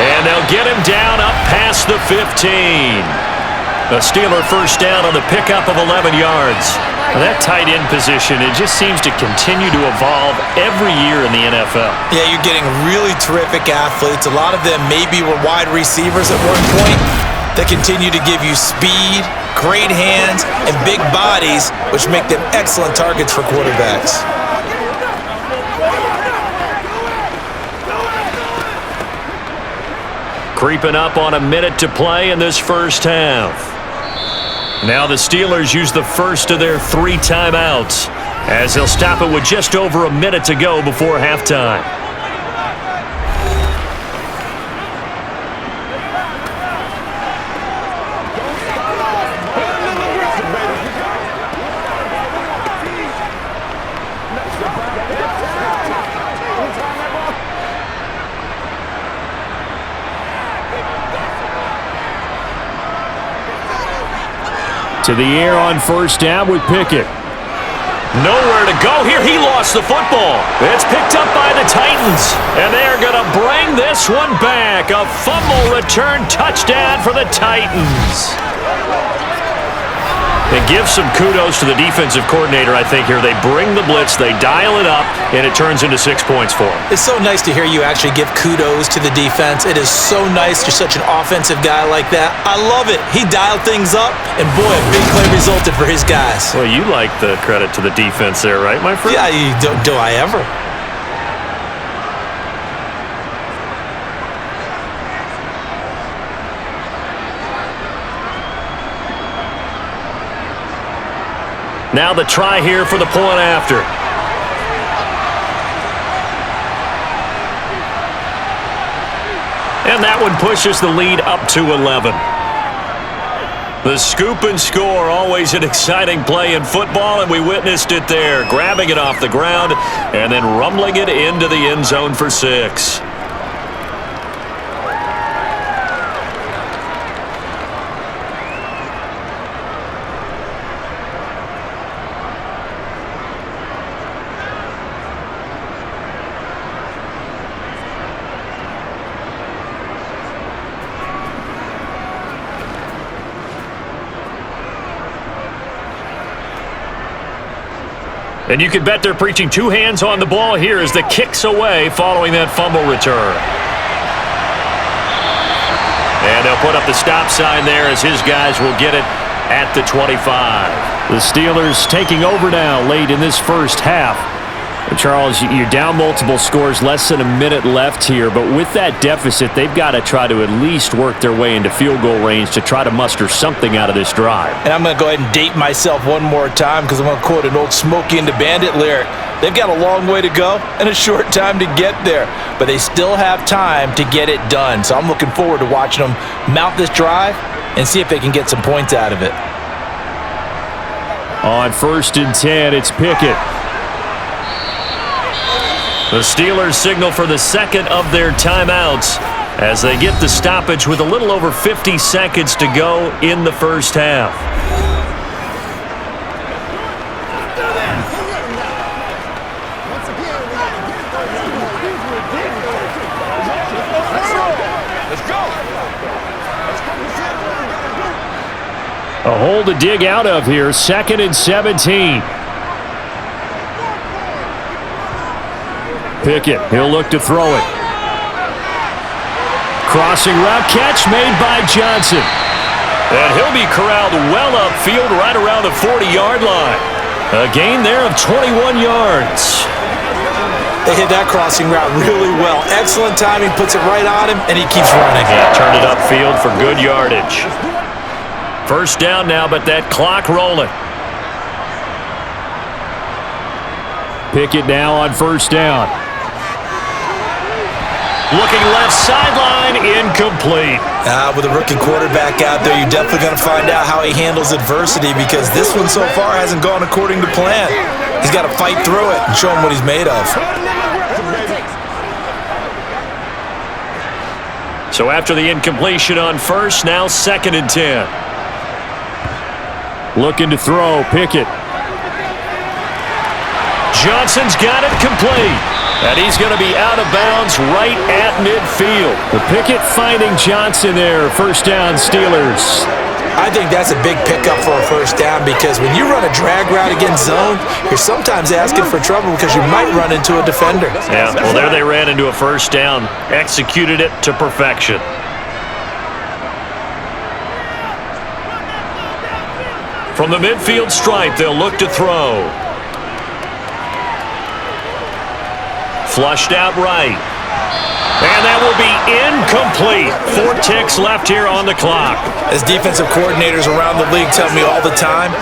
And they'll get him down up past the 15. A Steeler first down on the pickup of 11 yards. That tight end position, it just seems to continue to evolve every year in the NFL. Yeah, you're getting really terrific athletes. A lot of them maybe were wide receivers at one point that continue to give you speed, great hands, and big bodies, which make them excellent targets for quarterbacks. Creeping up on a minute to play in this first half. Now the Steelers use the first of their 3 timeouts. as they'll stop it with just over a minute to go before halftime. To the air on first down with Pickett. Nowhere to go here. He lost the football. It's picked up by the Titans, and they're going to bring this one back. A fumble return touchdown for the Titans. And give some kudos to the defensive coordinator, I think, here. They bring the blitz, they dial it up, and it turns into 6 points for them. It's so nice to hear you actually give kudos to the defense. It is so nice. You're such an offensive guy like that. I love it. He dialed things up, and boy, a big play resulted for his guys. Well, you like the credit to the defense there, right, my friend? Yeah, do I ever? Now the try here for the point after. And that one pushes the lead up to 11. The scoop and score, always an exciting play in football, and we witnessed it there, grabbing it off the ground and then rumbling it into the end zone for 6. And you can bet they're preaching two hands on the ball here as the kick's away following that fumble return. And they'll put up the stop sign there as his guys will get it at the 25. The Steelers taking over now late in this first half. Charles, you're down multiple scores, less than a minute left here, but with that deficit, they've got to try to at least work their way into field goal range to try to muster something out of this drive. And I'm going to go ahead and date myself one more time because I'm going to quote an old Smokey and the Bandit lyric. They've got a long way to go and a short time to get there, but they still have time to get it done. So I'm looking forward to watching them mount this drive and see if they can get some points out of it. On 1st and 10, it's Pickett. The Steelers signal for the second of their timeouts as they get the stoppage with a little over 50 seconds to go in the first half. A hole to dig out of here, 2nd and 17. Pickett, he'll look to throw it. Crossing route catch made by Johnson. And he'll be corralled well upfield right around the 40-yard line. A gain there of 21 yards. They hit that crossing route really well. Excellent timing, puts it right on him, and he keeps running. Yeah, turned it upfield for good yardage. First down now, but that clock rolling. Pickett now on 1st down. Looking left sideline, incomplete. With a rookie quarterback out there, you're definitely going to find out how he handles adversity because this one so far hasn't gone according to plan. He's got to fight through it and show him what he's made of. So after the incompletion on 1st, now 2nd and 10. Looking to throw, Pickett. Johnson's got it complete. And he's going to be out of bounds right at midfield. The Pickett finding Johnson there. First down, Steelers. I think that's a big pickup for a first down because when you run a drag route against zone, you're sometimes asking for trouble because you might run into a defender. Yeah, well, there they ran into a first down. Executed it to perfection. From the midfield stripe, they'll look to throw. Flushed out right. And that will be incomplete. 4 ticks left here on the clock. As defensive coordinators around the league tell me all the time,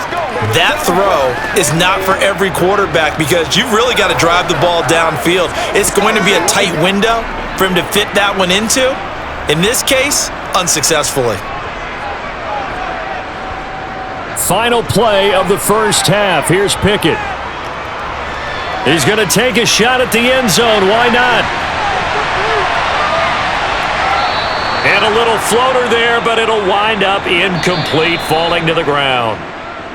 that throw is not for every quarterback because you've really got to drive the ball downfield. It's going to be a tight window for him to fit that one into. In this case, unsuccessfully. Final play of the first half. Here's Pickett. He's going to take a shot at the end zone. Why not? And a little floater there, but it'll wind up incomplete, falling to the ground.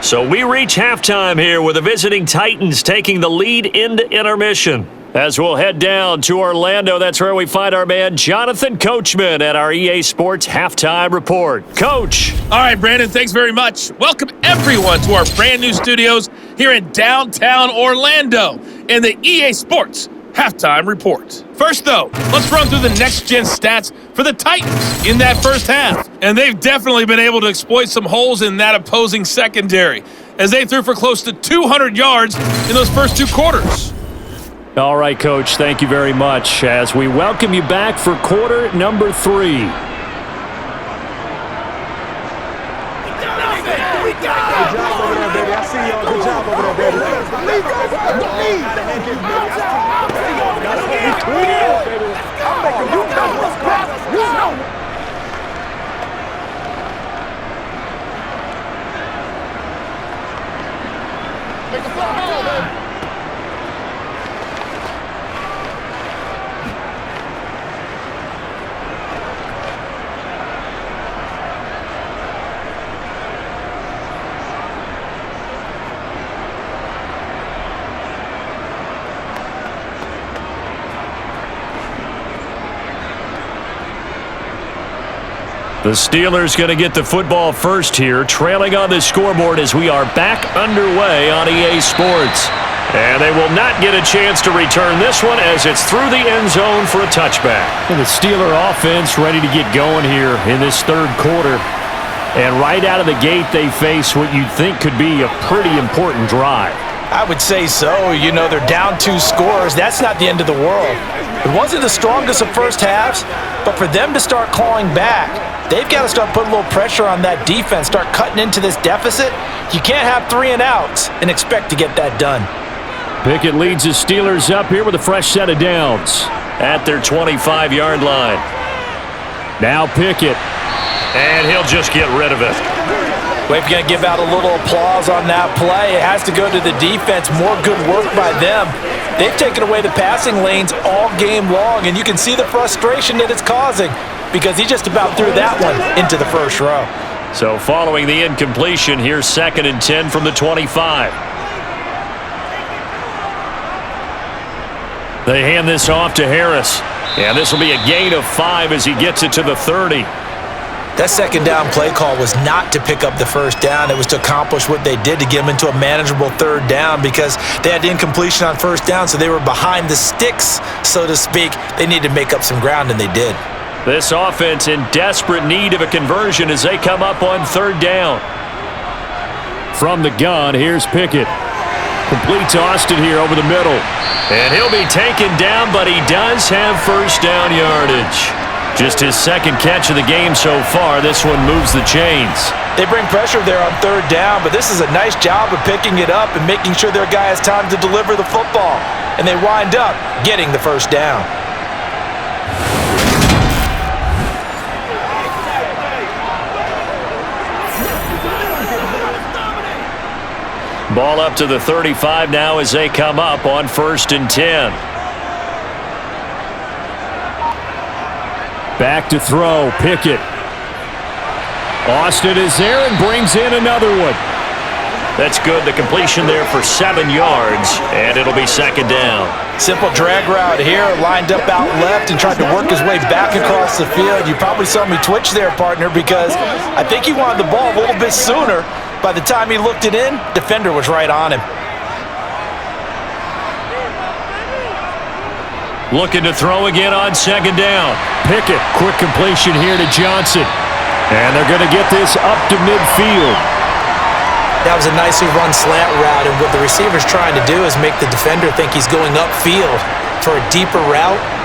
So we reach halftime here with the visiting Titans taking the lead into intermission. As we'll head down to Orlando, that's where we find our man Jonathan Coachman at our EA Sports Halftime Report. Coach. All right, Brandon, thanks very much. Welcome everyone to our brand new studios here in downtown Orlando in the EA Sports Halftime Report. First, though, let's run through the next-gen stats for the Titans in that first half. And they've definitely been able to exploit some holes in that opposing secondary as they threw for close to 200 yards in those first two quarters. All right, Coach, thank you very much as we welcome you back for quarter number 3. Good job over there, baby. I see y'all. Good job over there, baby. The Steelers going to get the football first here, trailing on the scoreboard as we are back underway on EA Sports. And they will not get a chance to return this one as it's through the end zone for a touchback. And the Steeler offense ready to get going here in this third quarter. And right out of the gate, they face what you'd think could be a pretty important drive. I would say so. You know, they're down 2 scores. That's not the end of the world. It wasn't the strongest of first halves, but for them to start clawing back, they've got to start putting a little pressure on that defense, start cutting into this deficit. You can't have 3 and outs and expect to get that done. Pickett leads the Steelers up here with a fresh set of downs at their 25-yard line. Now Pickett. And he'll just get rid of it. We're going to give out a little applause on that play. It has to go to the defense. More good work by them. They've taken away the passing lanes all game long, and you can see the frustration that it's causing because he just about threw that one into the first row. So following the incompletion, here's 2nd and 10 from the 25. They hand this off to Harris. And this will be a gain of 5 as he gets it to the 30. That second down play call was not to pick up the first down. It was to accomplish what they did to get them into a manageable third down because they had incompletion on first down, so they were behind the sticks, so to speak. They needed to make up some ground, and they did. This offense in desperate need of a conversion as they come up on third down. From the gun, here's Pickett. Completes Austin here over the middle. And he'll be taken down, but he does have first down yardage. Just his second catch of the game so far. This one moves the chains. They bring pressure there on third down, but this is a nice job of picking it up and making sure their guy has time to deliver the football. And they wind up getting the first down. Ball up to the 35 now as they come up on 1st and 10. Back to throw, Pickett. Austin is there and brings in another one. That's good. The completion there for 7 yards, and it'll be 2nd down. Simple drag route here, lined up out left and tried to work his way back across the field. You probably saw me twitch there, partner, because I think he wanted the ball a little bit sooner. By the time he looked it in, defender was right on him. Looking to throw again on 2nd down. Pickett, quick completion here to Johnson. And they're going to get this up to midfield. That was a nicely run slant route, and what the receiver's trying to do is make the defender think he's going upfield for a deeper route.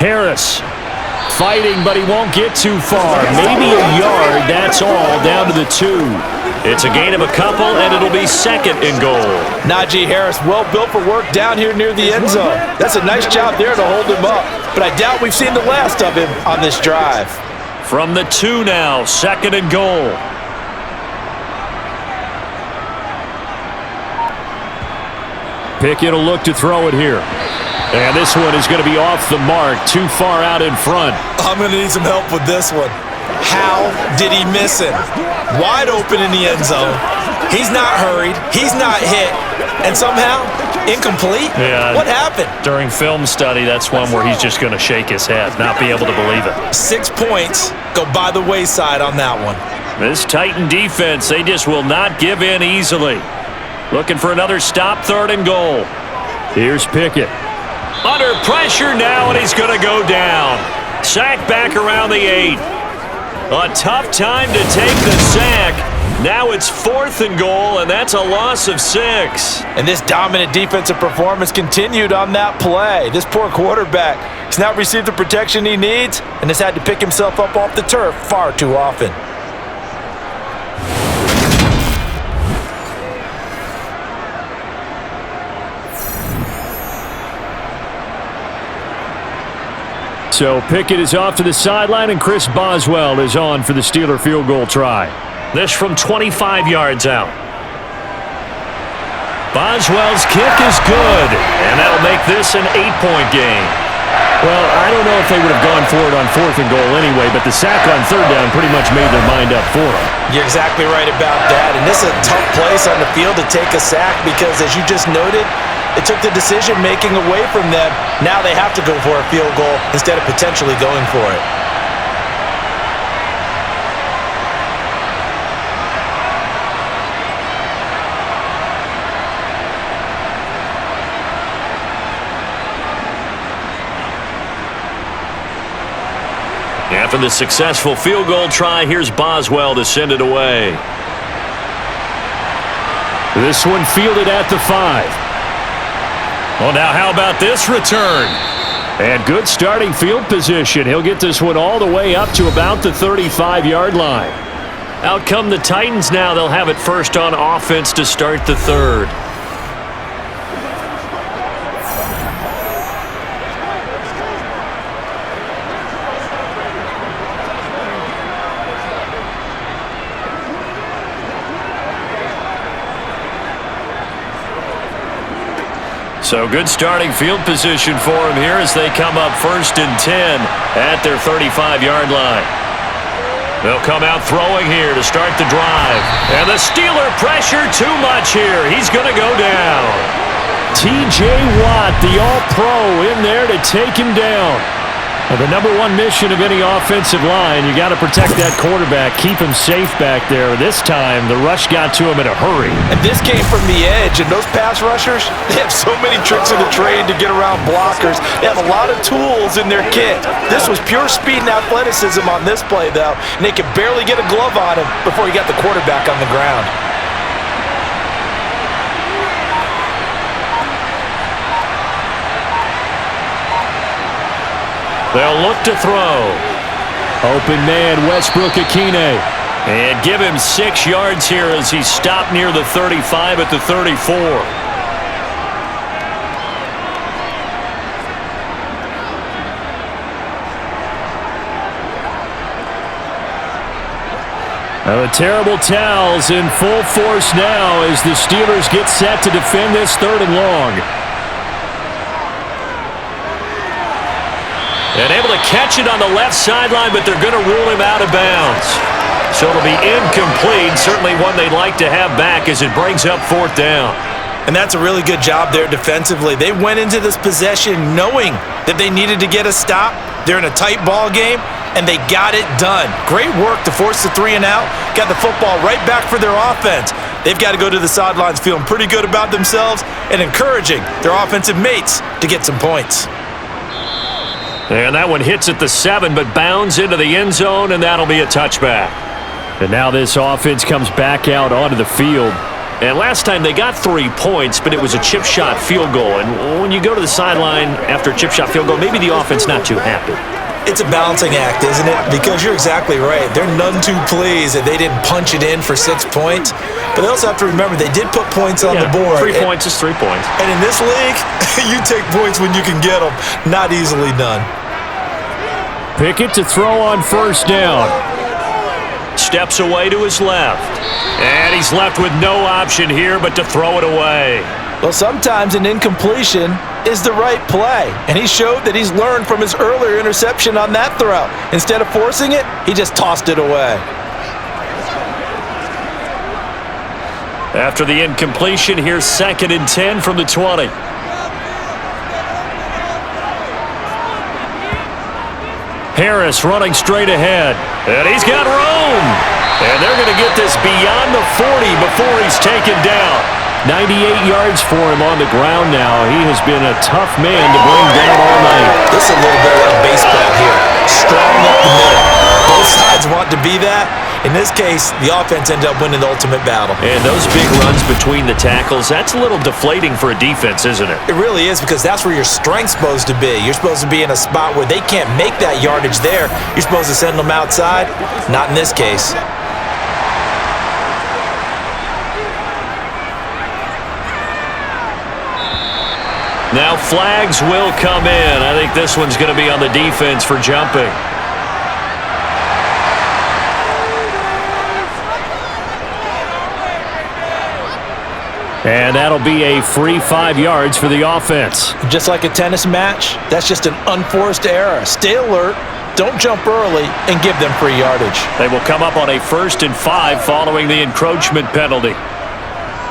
Harris fighting, but he won't get too far. Maybe a yard, that's all, down to the 2. It's a gain of a couple, and it'll be 2nd and goal. Najee Harris, well built for work down here near the end zone. That's a nice job there to hold him up. But I doubt we've seen the last of him on this drive. From the 2 now, 2nd and goal. Pickett will look to throw it here. And this one is going to be off the mark, too far out in front. I'm going to need some help with this one. How did he miss him? Wide open in the end zone. He's not hurried. He's not hit. And somehow, incomplete? Yeah. What happened? During film study, that's one where he's just going to shake his head, not be able to believe it. 6 points go by the wayside on that one. This Titan defense, they just will not give in easily. Looking for another stop, 3rd and goal. Here's Pickett. Under pressure now, and he's going to go down. Sack back around the 8. A tough time to take the sack. Now it's 4th and goal, and that's a loss of 6. And this dominant defensive performance continued on that play. This poor quarterback has not received the protection he needs and has had to pick himself up off the turf far too often. So Pickett is off to the sideline, and Chris Boswell is on for the Steeler field goal try. This from 25 yards out. Boswell's kick is good, and that'll make this an 8-point game. Well, I don't know if they would have gone for it on 4th and goal anyway, but the sack on 3rd down pretty much made their mind up for them. You're exactly right about that, and this is a tough place on the field to take a sack because, as you just noted, it took the decision-making away from them. Now they have to go for a field goal instead of potentially going for it. After the successful field goal try, here's Boswell to send it away. This one fielded at the 5. Well, now how about this return? And good starting field position. He'll get this one all the way up to about the 35-yard line. Out come the Titans now. They'll have it first on offense to start the 3rd. So good starting field position for him here as they come up 1st and 10 at their 35-yard line. They'll come out throwing here to start the drive. And the Steeler pressure too much here. He's going to go down. T.J. Watt, the All-Pro, in there to take him down. Well, the number one mission of any offensive line, you got to protect that quarterback, keep him safe back there. This time, the rush got to him in a hurry. And this came from the edge, and those pass rushers, they have so many tricks in the trade to get around blockers. They have a lot of tools in their kit. This was pure speed and athleticism on this play, though, and they could barely get a glove on him before he got the quarterback on the ground. They'll look to throw. Open man, Westbrook-Ikhine. And give him 6 yards here as he stopped near the 35 at the 34. Now the terrible towels in full force now as the Steelers get set to defend this 3rd and long. And able to catch it on the left sideline, but they're going to rule him out of bounds. So it'll be incomplete, certainly one they'd like to have back as it brings up 4th down. And that's a really good job there defensively. They went into this possession knowing that they needed to get a stop. They're in a tight ball game, and they got it done. Great work to force the 3 and out. Got the football right back for their offense. They've got to go to the sidelines feeling pretty good about themselves and encouraging their offensive mates to get some points. And that one hits at the 7, but bounds into the end zone, and that'll be a touchback. And now this offense comes back out onto the field. And last time they got 3 points, but it was a chip shot field goal. And when you go to the sideline after a chip shot field goal, maybe the offense not too happy. It's a balancing act, isn't it? Because you're exactly right. They're none too pleased that they didn't punch it in for 6 points. But they also have to remember they did put points on the board. 3 points is 3 points. And in this league, you take points when you can get them. Not easily done. Pickett to throw on first down. Steps away to his left. And he's left with no option here but to throw it away. Well, sometimes an incompletion is the right play, and he showed that he's learned from his earlier interception on that throw. Instead of forcing it, he just tossed it away. After the incompletion, here's 2nd and 10 from the 20. Harris running straight ahead, and he's got room. And they're going to get this beyond the 40 before he's taken down. 98 yards for him on the ground now. He has been a tough man to bring down all night. This is a little bit like baseball here. Strong up the middle. Both sides want to be that. In this case, the offense ended up winning the ultimate battle. And those big runs between the tackles, that's a little deflating for a defense, isn't it? It really is, because that's where your strength's supposed to be. You're supposed to be in a spot where they can't make that yardage there. You're supposed to send them outside. Not in this case. Now flags will come in. I think this one's going to be on the defense for jumping. And that'll be a free 5 yards for the offense. Just like a tennis match, that's just an unforced error. Stay alert, don't jump early, and give them free yardage. They will come up on a 1st and 5 following the encroachment penalty.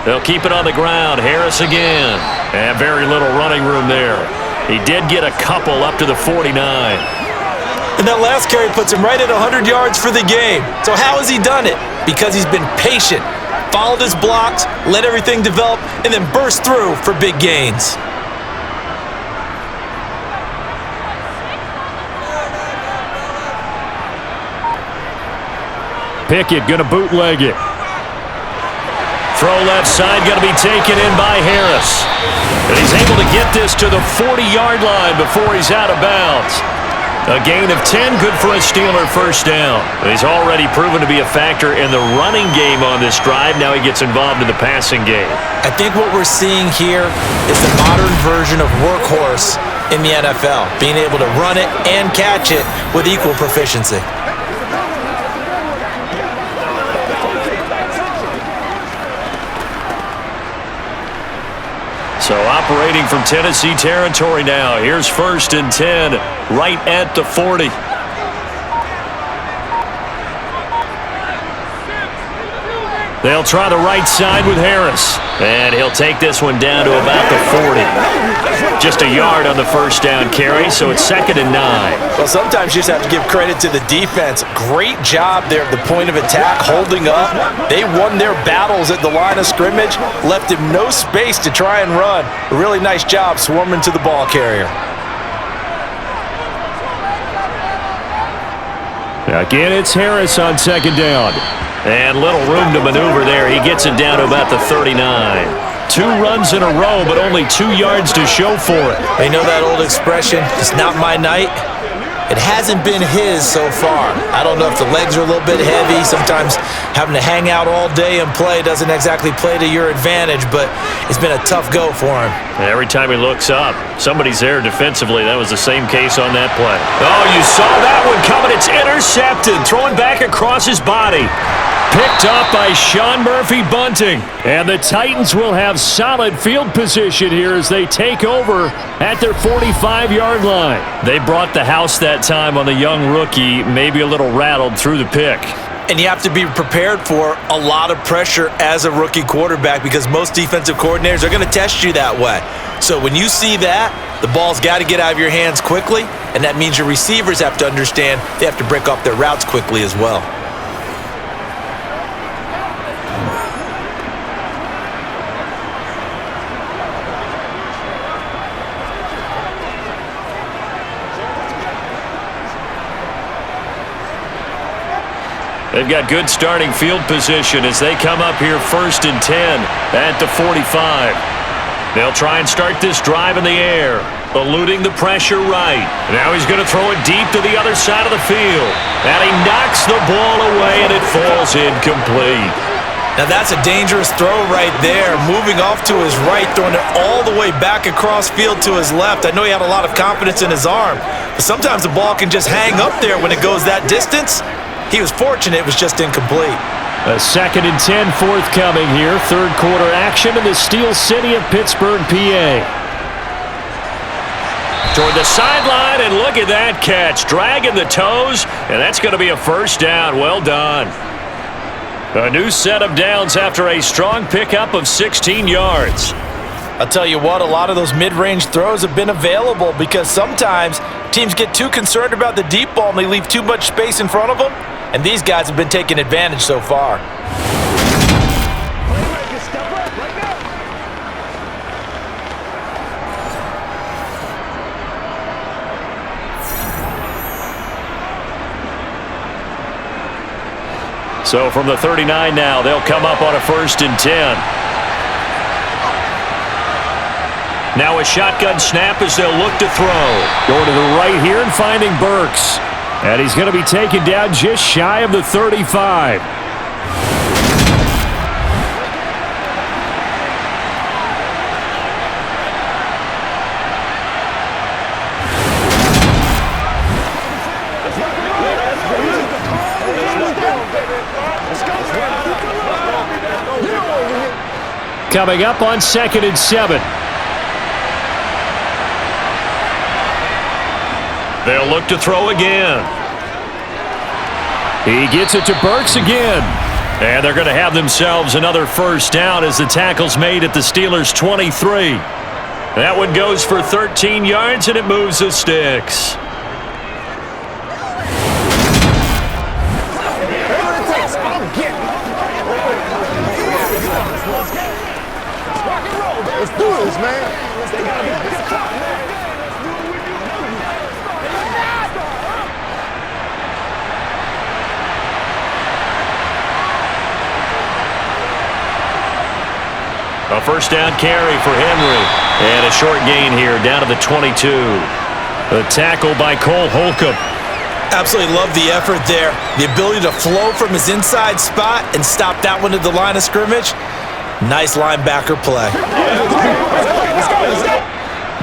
They'll keep it on the ground. Harris again. And very little running room there. He did get a couple up to the 49. And that last carry puts him right at 100 yards for the game. So how has he done it? Because he's been patient, followed his blocks, let everything develop, and then burst through for big gains. Pickett going to bootleg it. Throw left side, going to be taken in by Harris. And he's able to get this to the 40-yard line before he's out of bounds. A gain of 10, good for a Steeler first down. He's already proven to be a factor in the running game on this drive. Now he gets involved in the passing game. I think what we're seeing here is the modern version of workhorse in the NFL, being able to run it and catch it with equal proficiency. So operating from Tennessee territory now. Here's 1st and 10, right at the 40. They'll try the right side with Harris. And he'll take this one down to about the 40. Just a yard on the first down carry, so it's 2nd and 9. Well, sometimes you just have to give credit to the defense. Great job there at the point of attack, holding up. They won their battles at the line of scrimmage, left him no space to try and run. A really nice job swarming to the ball carrier. Again, it's Harris on 2nd down. And little room to maneuver there. He gets it down to about the 39. 2 runs in a row, but only 2 yards to show for it. You know that old expression, it's not my night? It hasn't been his so far. I don't know if the legs are a little bit heavy. Sometimes having to hang out all day and play doesn't exactly play to your advantage, but it's been a tough go for him. Every time he looks up, somebody's there defensively. That was the same case on that play. Oh, you saw that one coming. It's intercepted. Throwing back across his body. Picked up by Sean Murphy-Bunting. And the Titans will have solid field position here as they take over at their 45-yard line. They brought the house that time on the young rookie, maybe a little rattled through the pick. And you have to be prepared for a lot of pressure as a rookie quarterback because most defensive coordinators are going to test you that way. So when you see that, the ball's got to get out of your hands quickly, and that means your receivers have to understand they have to break off their routes quickly as well. They've got good starting field position as they come up here 1st and 10 at the 45. They'll try and start this drive in the air, eluding the pressure right. Now he's going to throw it deep to the other side of the field. And he knocks the ball away, and it falls incomplete. Now that's a dangerous throw right there. Moving off to his right, throwing it all the way back across field to his left. I know he had a lot of confidence in his arm, but sometimes the ball can just hang up there when it goes that distance. He was fortunate it was just incomplete. A 2nd and 10 forthcoming here. Third quarter action in the Steel City of Pittsburgh, PA. Toward the sideline, and look at that catch. Dragging the toes, and that's going to be a first down. Well done. A new set of downs after a strong pickup of 16 yards. I'll tell you what, a lot of those mid-range throws have been available because sometimes teams get too concerned about the deep ball and they leave too much space in front of them, and these guys have been taking advantage so far. So from the 39 now, they'll come up on a 1st and 10. Now a shotgun snap as they'll look to throw. Going to the right here and finding Burks. And he's going to be taken down just shy of the 35. Coming up on 2nd and 7. They'll look to throw again. He gets it to Burks again. And they're going to have themselves another first down as the tackle's made at the Steelers' 23. That one goes for 13 yards, and it moves the sticks. Let's do this, man. A first down carry for Henry. And a short gain here down to the 22. The tackle by Cole Holcomb. Absolutely love the effort there. The ability to flow from his inside spot and stop that one at the line of scrimmage. Nice linebacker play.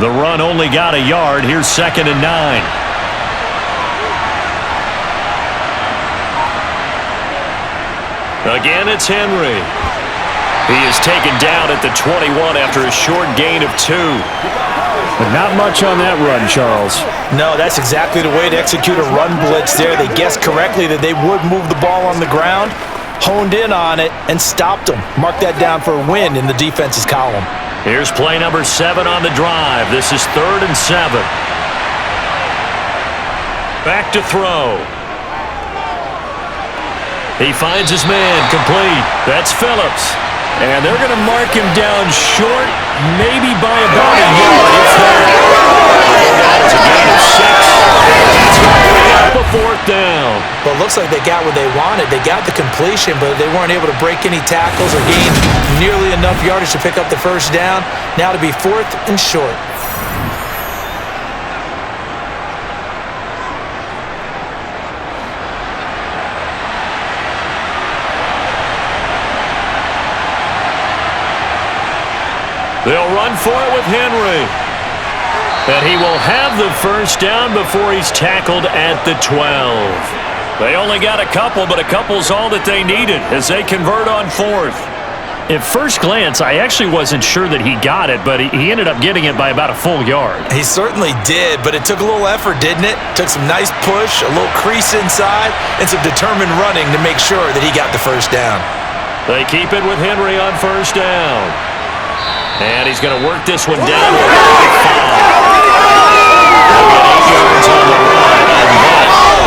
The run only got a yard. Here's 2nd and 9. Again, it's Henry. He is taken down at the 21 after a short gain of 2. But not much on that run, Charles. No, that's exactly the way to execute a run blitz there. They guessed correctly that they would move the ball on the ground, honed in on it, and stopped them. Mark that down for a win in the defense's column. Here's play number 7 on the drive. This is 3rd and 7. Back to throw. He finds his man, complete. That's Phillips. And they're going to mark him down short, maybe by about a yard, if that. It's a gain of 6. That's going to bring up a 4th down. Well, it looks like they got what they wanted. They got the completion, but they weren't able to break any tackles or gain nearly enough yardage to pick up the first down. Now to be 4th and short. They'll run for it with Henry. And he will have the first down before he's tackled at the 12. They only got a couple, but a couple's all that they needed as they convert on 4th. At first glance, I actually wasn't sure that he got it, but he ended up getting it by about a full yard. He certainly did, but it took a little effort, didn't it? Took some nice push, a little crease inside, and some determined running to make sure that he got the first down. They keep it with Henry on first down. And he's going to work this one down to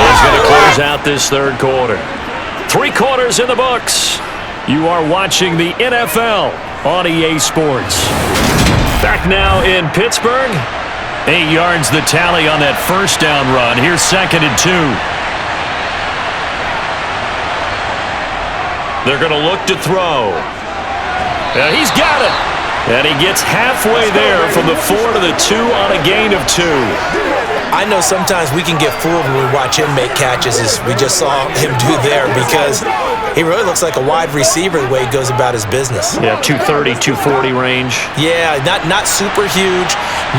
He's going to close out this 3rd quarter. 3 quarters in the books. You are watching the NFL on EA Sports. Back now in Pittsburgh. 8 yards the tally on that first down run. Here's 2nd and 2. They're going to look to throw. And he's got it. And he gets halfway there from the 4 to the 2 on a gain of 2. I know sometimes we can get fooled when we watch him make catches, as we just saw him do there, because he really looks like a wide receiver the way he goes about his business. Yeah, 230, 240 range. Yeah, not super huge.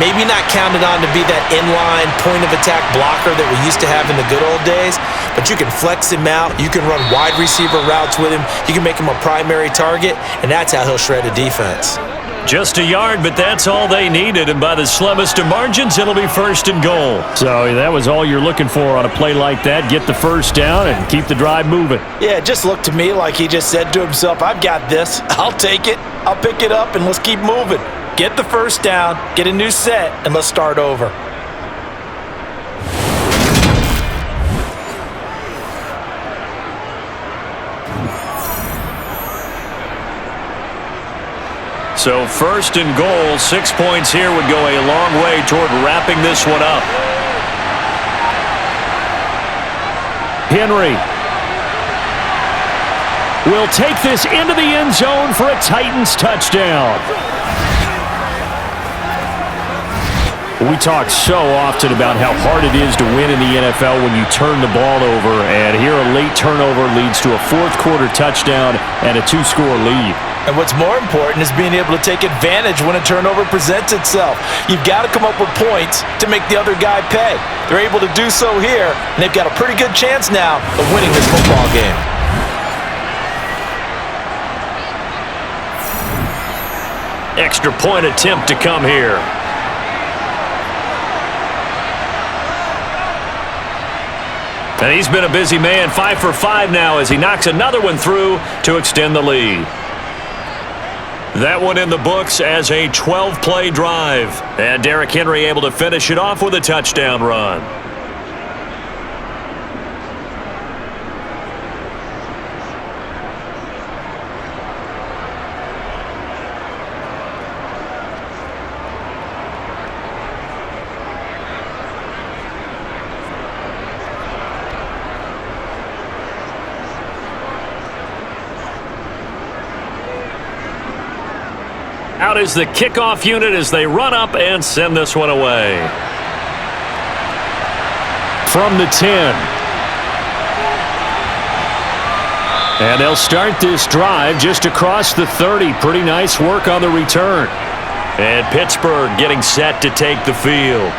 Maybe not counted on to be that inline point-of-attack blocker that we used to have in the good old days, but you can flex him out. You can run wide receiver routes with him. You can make him a primary target, and that's how he'll shred a defense. Just a yard, but that's all they needed, and by the slimmest of margins, it'll be 1st and goal. So that was all you're looking for on a play like that. Get the first down and keep the drive moving. Yeah, it just looked to me like he just said to himself, I've got this. I'll take it. I'll pick it up, and let's keep moving. Get the first down, get a new set, and let's start over. So 1st and goal, 6 points here would go a long way toward wrapping this one up. Henry will take this into the end zone for a Titans touchdown. We talk so often about how hard it is to win in the NFL when you turn the ball over, and here a late turnover leads to a 4th quarter touchdown and a 2-score lead. And what's more important is being able to take advantage when a turnover presents itself. You've got to come up with points to make the other guy pay. They're able to do so here, and they've got a pretty good chance now of winning this football game. Extra point attempt to come here. And he's been a busy man, 5 for 5 now as he knocks another one through to extend the lead. That one in the books as a 12-play drive. And Derrick Henry able to finish it off with a touchdown run. Out is the kickoff unit as they run up and send this one away. From the 10. And they'll start this drive just across the 30. Pretty nice work on the return. And Pittsburgh getting set to take the field.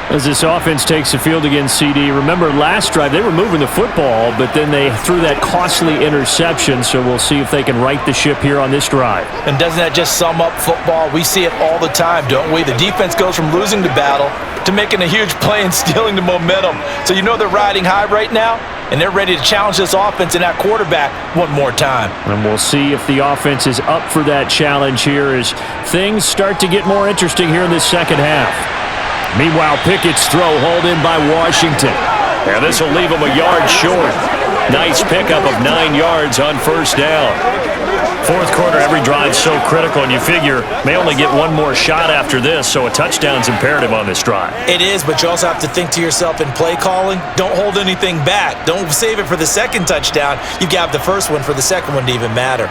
As this offense takes the field against CD, remember last drive they were moving the football, but then they threw that costly interception, so we'll see if they can right the ship here on this drive. And doesn't that just sum up football? We see it all the time, don't we? The defense goes from losing the battle to making a huge play and stealing the momentum. So you know they're riding high right now, and they're ready to challenge this offense and that quarterback one more time. And we'll see if the offense is up for that challenge here as things start to get more interesting here in this second half. Meanwhile, Pickett's throw hauled in by Washington. And this will leave him a yard short. Nice pickup of 9 yards on 1st down. 4th quarter, every drive's so critical, and you figure may only get one more shot after this, so a touchdown's imperative on this drive. It is, but you also have to think to yourself in play calling, don't hold anything back. Don't save it for the second touchdown. You've got the first one for the second one to even matter.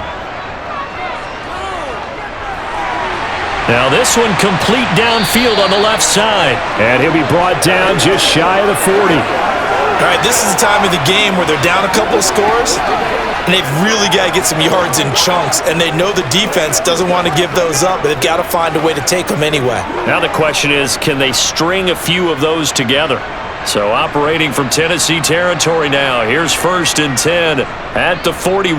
Now this one complete downfield on the left side. And he'll be brought down just shy of the 40. All right, this is the time of the game where they're down a couple of scores, and they've really got to get some yards in chunks, and they know the defense doesn't want to give those up, but they've got to find a way to take them anyway. Now the question is, can they string a few of those together? So operating from Tennessee territory now. Here's 1st and 10 at the 41.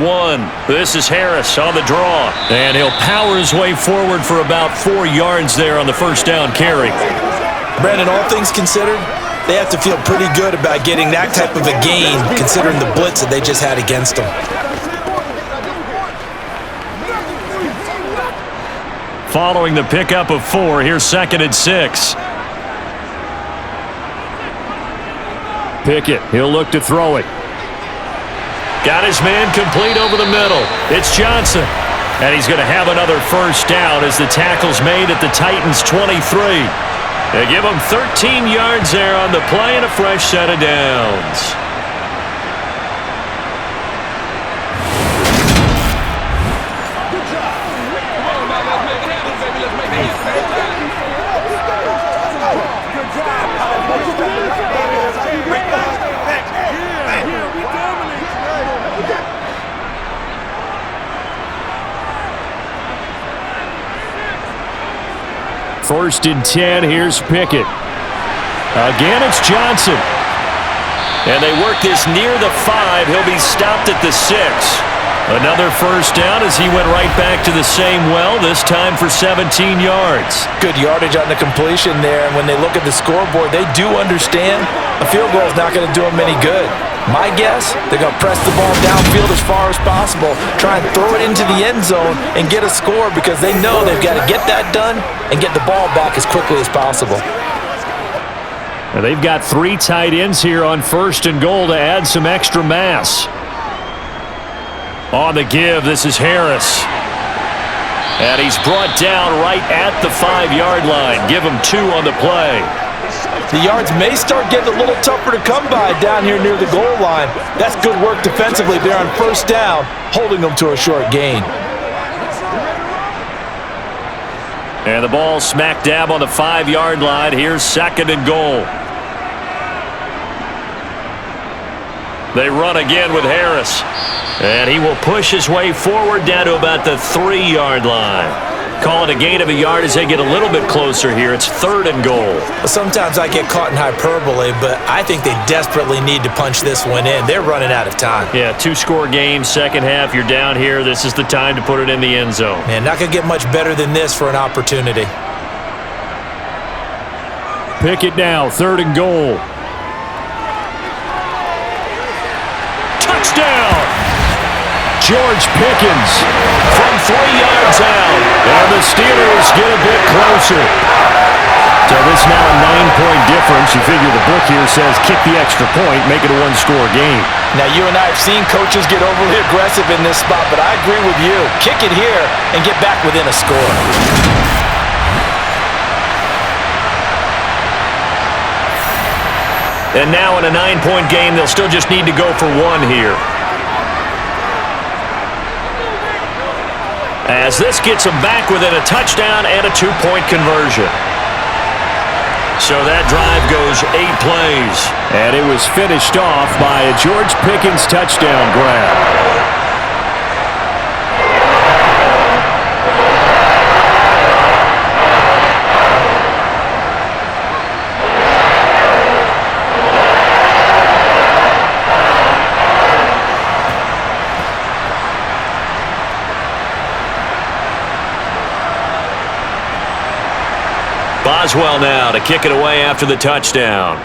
This is Harris on the draw. And he'll power his way forward for about 4 yards there on the 1st down carry. Brandon, all things considered, they have to feel pretty good about getting that type of a gain considering the blitz that they just had against them. Following the pickup of 4, here's 2nd and 6. Pickett, he'll look to throw it. Got his man complete over the middle. It's Johnson. And he's going to have another 1st down as the tackle's made at the Titans' 23. They give him 13 yards there on the play and a fresh set of downs. 1st and 10. Here's Pickett. Again, it's Johnson. And they work this near the 5. He'll be stopped at the 6. Another first down as he went right back to the same well, this time for 17 yards. Good yardage on the completion there, and when they look at the scoreboard, they do understand a field goal is not going to do them any good. My guess, they're going to press the ball downfield as far as possible, try and throw it into the end zone and get a score because they know they've got to get that done and get the ball back as quickly as possible. Now they've got 3 tight ends here on 1st and goal to add some extra mass. On the give, this is Harris. And he's brought down right at the 5-yard line. Give him 2 on the play. The yards may start getting a little tougher to come by down here near the goal line. That's good work defensively there on 1st down, holding them to a short gain. And the ball smack dab on the 5-yard line. Here's 2nd and goal. They run again with Harris. And he will push his way forward down to about the 3-yard line. Call it a gain of a yard as they get a little bit closer here. It's 3rd and goal. Sometimes I get caught in hyperbole, but I think they desperately need to punch this one in. They're running out of time. Yeah, 2-score game, second half. You're down here. This is the time to put it in the end zone. Man, not going to get much better than this for an opportunity. Pick it now, 3rd and goal. Touchdown! George Pickens from 3 yards out. And the Steelers get a bit closer. So this now a 9-point difference. You figure the book here says kick the extra point, make it a 1-score game. Now, you and I have seen coaches get overly aggressive in this spot, but I agree with you. Kick it here and get back within a score. And now in a 9-point game, they'll still just need to go for 1 here. As this gets them back within a touchdown and a 2-point conversion. So that drive goes 8 plays. And it was finished off by a George Pickens touchdown grab. Boswell now to kick it away after the touchdown.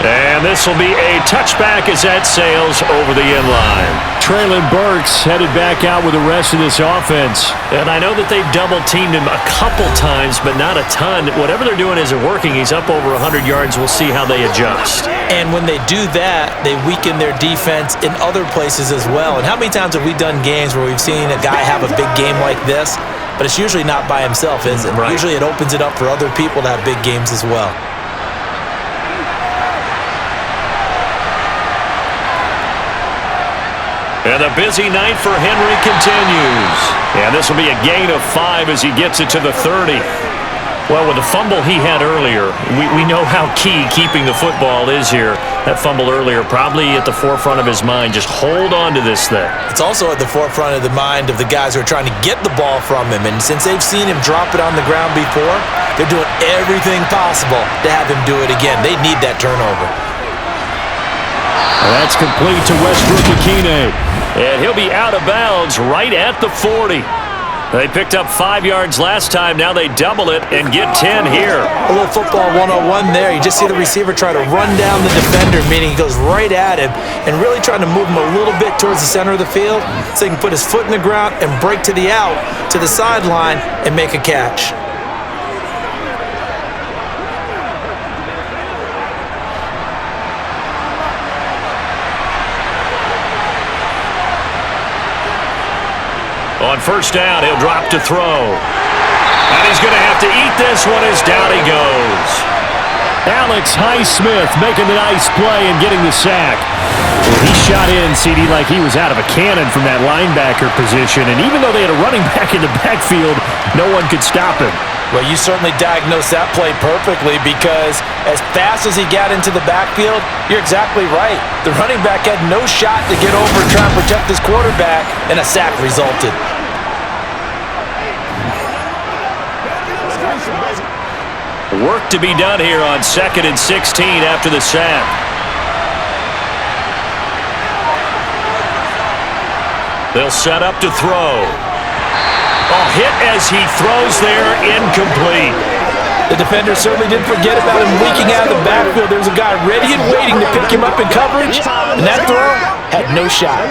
And this will be a touchback as that sails over the end line. Traylon Burks headed back out with the rest of this offense. And I know that they've double-teamed him a couple times, but not a ton. Whatever they're doing isn't working. He's up over 100 yards. We'll see how they adjust. And when they do that, they weaken their defense in other places as well. And how many times have we done games where we've seen a guy have a big game like this, but it's usually not by himself, is it? Right. Usually it opens it up for other people to have big games as well. And the busy night for Henry continues. And this will be a gain of 5 as he gets it to the 30. Well, with the fumble he had earlier, we know how key keeping the football is here. That fumble earlier probably at the forefront of his mind. Just hold on to this thing. It's also at the forefront of the mind of the guys who are trying to get the ball from him. And since they've seen him drop it on the ground before, they're doing everything possible to have him do it again. They need that turnover. And that's complete to Westbrook-Ikhine. And he'll be out of bounds right at the 40. They picked up 5 yards last time. Now they double it and get 10 here. A little football 101 there. You just see the receiver try to run down the defender, meaning he goes right at him and really trying to move him a little bit towards the center of the field so he can put his foot in the ground and break to the out, to the sideline, and make a catch. On first down, he'll drop to throw. And he's going to have to eat this one as down he goes. Alex Highsmith making the nice play and getting the sack. Well, he shot in, CD, like he was out of a cannon from that linebacker position. And even though they had a running back in the backfield, no one could stop him. Well, you certainly diagnosed that play perfectly because as fast as he got into the backfield, you're exactly right. The running back had no shot to get over and try and protect his quarterback, and a sack resulted. Work to be done here on 2nd and 16 after the sack. They'll set up to throw. Hit as he throws there, incomplete. The defender certainly didn't forget about him leaking out of the backfield. There was a guy ready and waiting to pick him up in coverage, and that throw had no shot.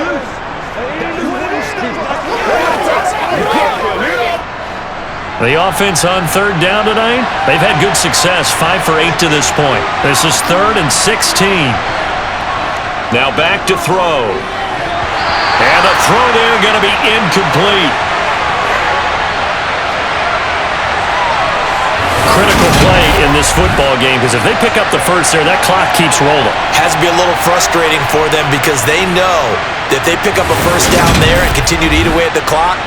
The offense on 3rd down tonight, they've had good success, 5 for 8 to this point. This is 3rd and 16. Now back to throw. And the throw there going to be incomplete. Critical play in this football game, because if they pick up the first there, that clock keeps rolling. Has to be a little frustrating for them because they know that if they pick up a first down there and continue to eat away at the clock,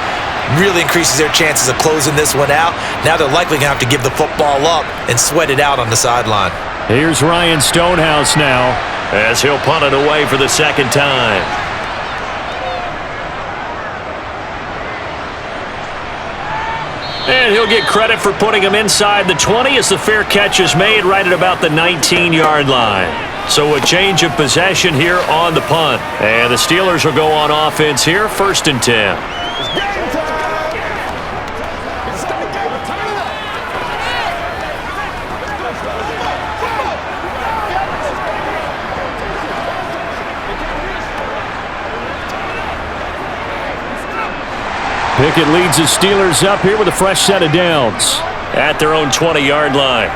really increases their chances of closing this one out. Now they're likely going to have to give the football up and sweat it out on the sideline. Here's Ryan Stonehouse now as he'll punt it away for the 2nd time. And he'll get credit for putting him inside the 20 as the fair catch is made right at about the 19-yard line. So a change of possession here on the punt. And the Steelers will go on offense here, 1st and 10. Pickett leads the Steelers up here with a fresh set of downs at their own 20-yard line.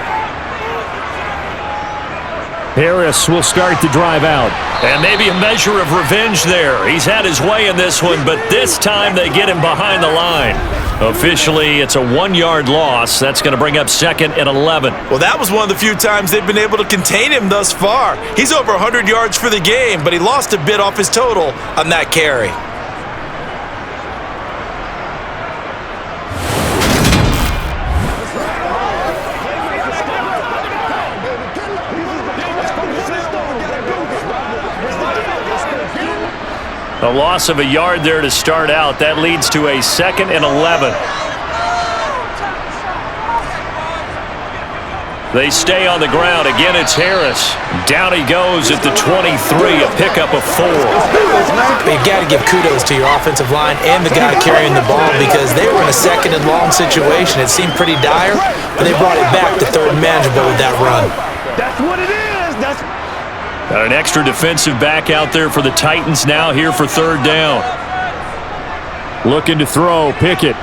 Harris will start the drive out. And maybe a measure of revenge there. He's had his way in this one, but this time they get him behind the line. Officially, it's a 1-yard loss. That's going to bring up 2nd and 11. Well, that was one of the few times they've been able to contain him thus far. He's over 100 yards for the game, but he lost a bit off his total on that carry. A loss of a yard there to start out. That leads to a 2nd and 11. They stay on the ground. Again, it's Harris. Down he goes at the 23, a pickup of 4. You've got to give kudos to your offensive line and the guy carrying the ball because they were in a 2nd and long situation. It seemed pretty dire, but they brought it back to 3rd and manageable with that run. That's what it is. Got an extra defensive back out there for the Titans now here for 3rd down. Looking to throw, Pickett.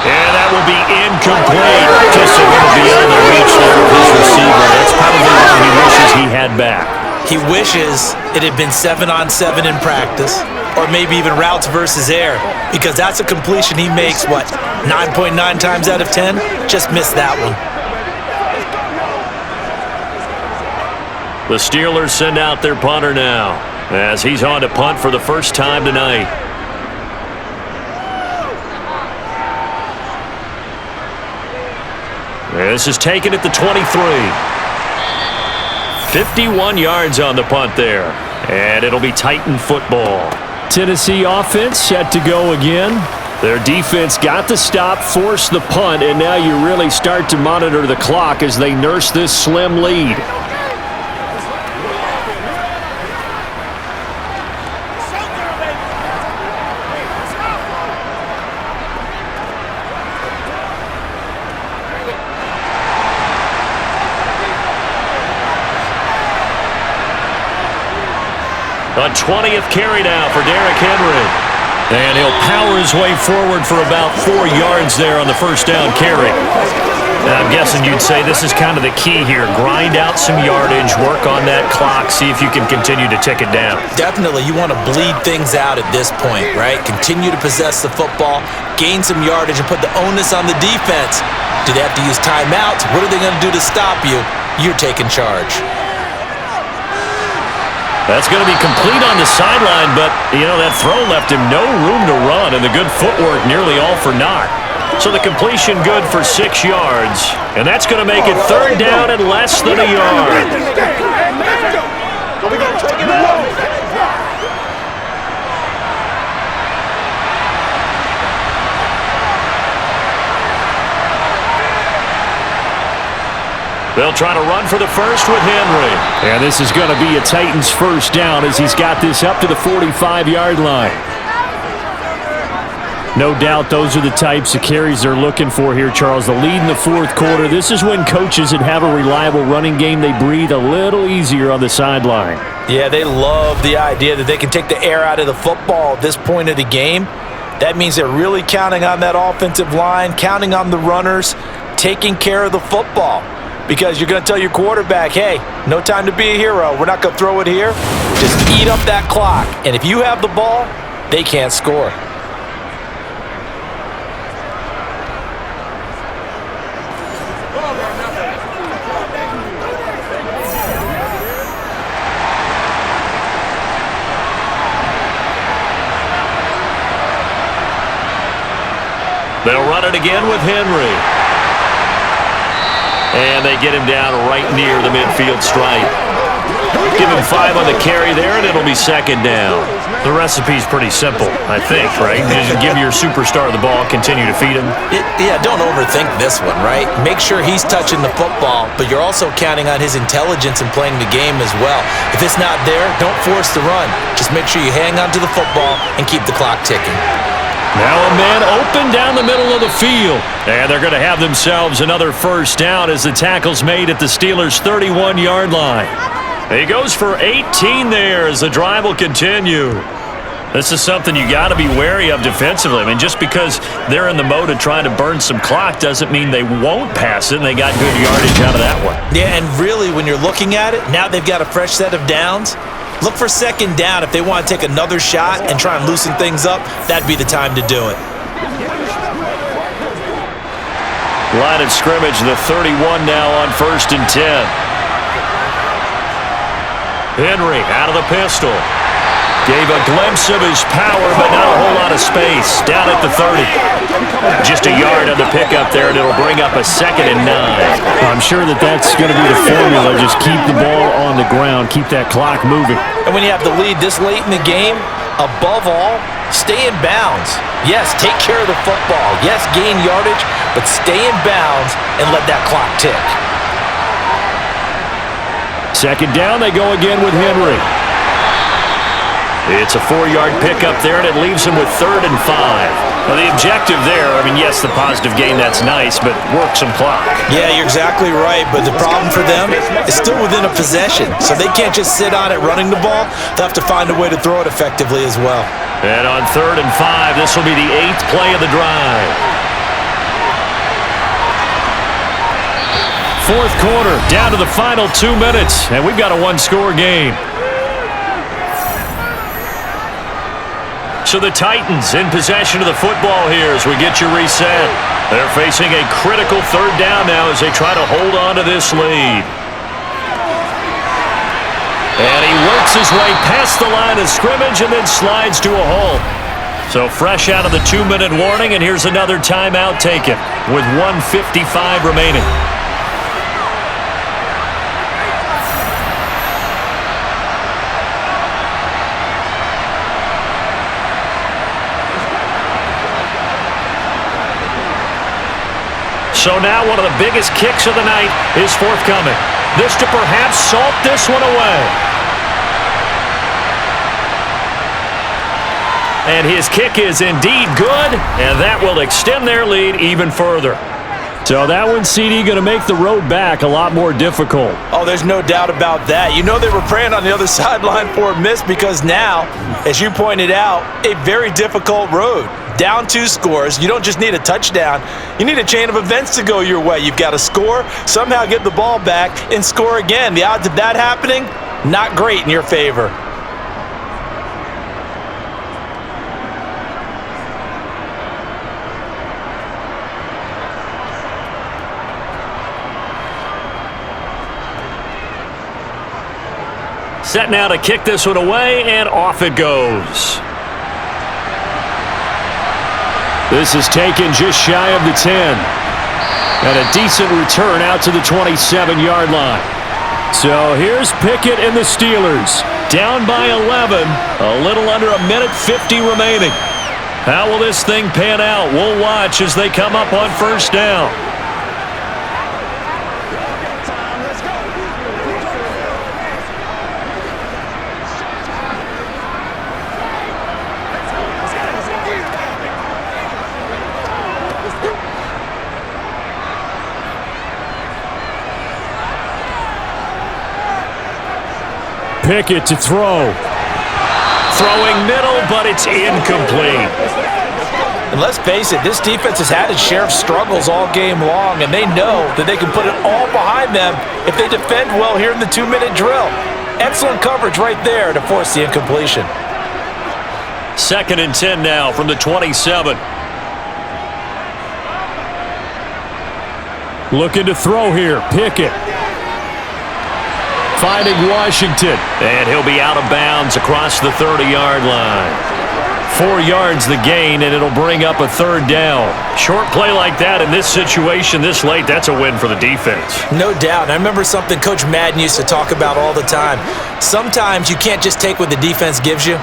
And that will be incomplete. Just a little beyond the reach there of his receiver. That's probably what he wishes he had back. He wishes it had been 7-on-7 in practice, or maybe even routes versus air, because that's a completion he makes, 9.9 times out of 10? Just missed that one. The Steelers send out their punter now as he's on to punt for the first time tonight. This is taken at the 23. 51 yards on the punt there. And it'll be Titan football. Tennessee offense set to go again. Their defense got the stop, forced the punt, and now you really start to monitor the clock as they nurse this slim lead. A 20th carry now for Derrick Henry. And he'll power his way forward for about 4 yards there on the first down carry. And I'm guessing you'd say this is kind of the key here. Grind out some yardage, work on that clock, see if you can continue to tick it down. Definitely, you want to bleed things out at this point, right? Continue to possess the football, gain some yardage, and put the onus on the defense. Do they have to use timeouts? What are they going to do to stop you? You're taking charge. That's going to be complete on the sideline, but, that throw left him no room to run, and the good footwork nearly all for naught. So the completion good for 6 yards, and that's going to make it 3rd down and less than a yard. They'll try to run for the first with Henry. And this is going to be a Titans first down as he's got this up to the 45-yard line. No doubt those are the types of carries they're looking for here, Charles. The lead in the fourth quarter. This is when coaches that have a reliable running game, they breathe a little easier on the sideline. Yeah, they love the idea that they can take the air out of the football at this point of the game. That means they're really counting on that offensive line, counting on the runners, taking care of the football. Because you're going to tell your quarterback, hey, no time to be a hero. We're not going to throw it here. Just eat up that clock. And if you have the ball, they can't score. They'll run it again with Henry. And they get him down right near the midfield stripe. Give him 5 on the carry there, and it'll be second down. The recipe's pretty simple, I think, right? Just give your superstar the ball, continue to feed him. Yeah, don't overthink this one, right? Make sure he's touching the football, but you're also counting on his intelligence in playing the game as well. If it's not there, don't force the run. Just make sure you hang on to the football and keep the clock ticking. Now a man open down the middle of the field. And they're going to have themselves another first down as the tackle's made at the Steelers' 31-yard line. He goes for 18 there as the drive will continue. This is something you got to be wary of defensively. I mean, just because they're in the mode of trying to burn some clock doesn't mean they won't pass it, and they got good yardage out of that one. Yeah, and really, when you're looking at it, now they've got a fresh set of downs. Look for second down. If they want to take another shot and try and loosen things up, that'd be the time to do it. Line of scrimmage, the 31 now on 1st and 10. Henry out of the pistol. Gave a glimpse of his power, but not a whole lot of space. Down at the 30. Just a yard on the pickup there, and it'll bring up a 2nd and 9. I'm sure that's going to be the formula. Just keep the ball on the ground. Keep that clock moving. And when you have the lead this late in the game, above all, stay in bounds. Yes, take care of the football. Yes, gain yardage, but stay in bounds and let that clock tick. Second down, they go again with Henry. It's a 4-yard pickup there, and it leaves him with 3rd and 5. Well, the objective there, I mean, yes, the positive gain, that's nice, but work some clock. Yeah, you're exactly right, but the problem for them is still within a possession, so they can't just sit on it running the ball. They'll have to find a way to throw it effectively as well. And on 3rd and 5, this will be the 8th play of the drive. Fourth quarter, down to the final 2 minutes, and we've got a one-score game. So the Titans in possession of the football here as we get you reset. They're facing a critical 3rd down now as they try to hold on to this lead. And he works his way past the line of scrimmage and then slides to a halt. So fresh out of the 2-minute warning, and here's another timeout taken with 1:55 remaining. So now one of the biggest kicks of the night is forthcoming. This to perhaps salt this one away. And his kick is indeed good, and that will extend their lead even further. So that one, CD, going to make the road back a lot more difficult. Oh, there's no doubt about that. You know they were praying on the other sideline for a miss because now, as you pointed out, a very difficult road. Down 2 scores. You don't just need a touchdown. You need a chain of events to go your way. You've got to score, somehow get the ball back, and score again. The odds of that happening, not great in your favor. Set now to kick this one away, and off it goes. This is taken just shy of the 10. And a decent return out to the 27-yard line. So here's Pickett and the Steelers. Down by 11. A little under a minute 50 remaining. How will this thing pan out? We'll watch as they come up on 1st down. Pickett to throw. Throwing middle, but it's incomplete. And let's face it, this defense has had its share of struggles all game long, and they know that they can put it all behind them if they defend well here in the 2-minute drill. Excellent coverage right there to force the incompletion. 2nd and 10 now from the 27. Looking to throw here. Pickett. Finding Washington. And he'll be out of bounds across the 30-yard line. 4 yards the gain, and it'll bring up a 3rd down. Short play like that in this situation this late, that's a win for the defense. No doubt. I remember something Coach Madden used to talk about all the time. Sometimes you can't just take what the defense gives you.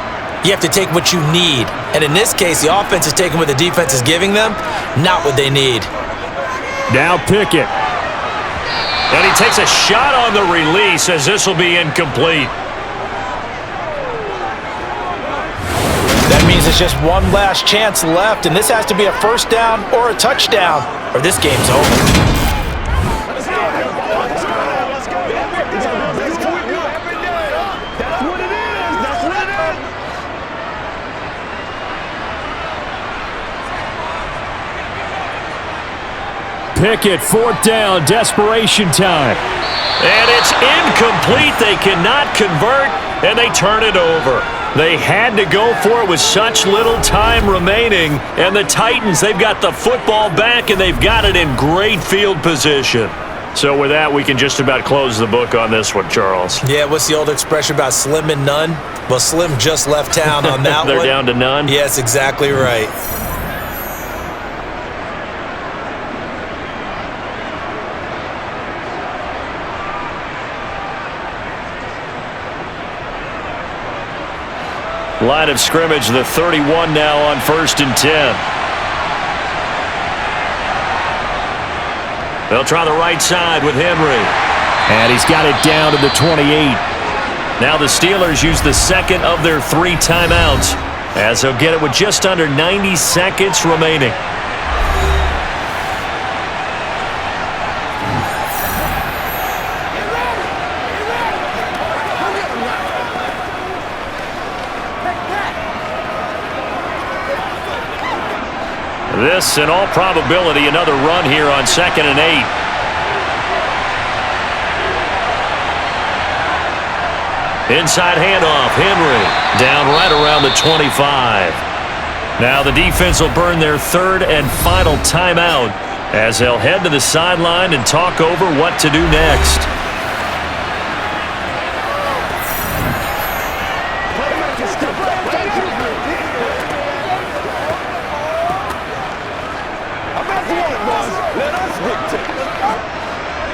You have to take what you need. And in this case, the offense is taking what the defense is giving them, not what they need. Now Pickett. And he takes a shot on the release as this will be incomplete. That means it's just one last chance left, and this has to be a 1st down or a touchdown, or this game's over. Pickett, 4th down, desperation time. And it's incomplete. They cannot convert, and they turn it over. They had to go for it with such little time remaining, and the Titans, they've got the football back, and they've got it in great field position. So with that, we can just about close the book on this one, Charles. Yeah, what's the old expression about slim and none? Well, Slim just left town on that They're one. down to none? Yes, exactly right. Line of scrimmage, the 31 now on 1st and 10. They'll try the right side with Henry. And he's got it down to the 28. Now the Steelers use the 2nd of their 3 timeouts as they'll get it with just under 90 seconds remaining. This, in all probability, another run here on 2nd and 8. Inside handoff, Henry, down right around the 25. Now the defense will burn their 3rd and final timeout as they'll head to the sideline and talk over what to do next.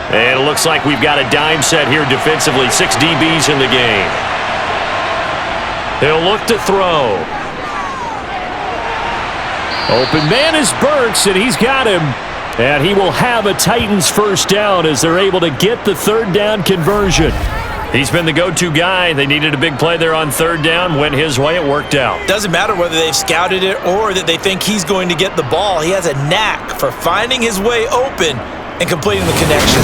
And it looks like we've got a dime set here defensively. 6 DBs in the game. He'll look to throw. Open man is Burks, and he's got him. And he will have a Titans 1st down as they're able to get the 3rd down conversion. He's been the go-to guy. They needed a big play there on 3rd down. Went his way. It worked out. Doesn't matter whether they've scouted it or that they think he's going to get the ball. He has a knack for finding his way open and completing the connection.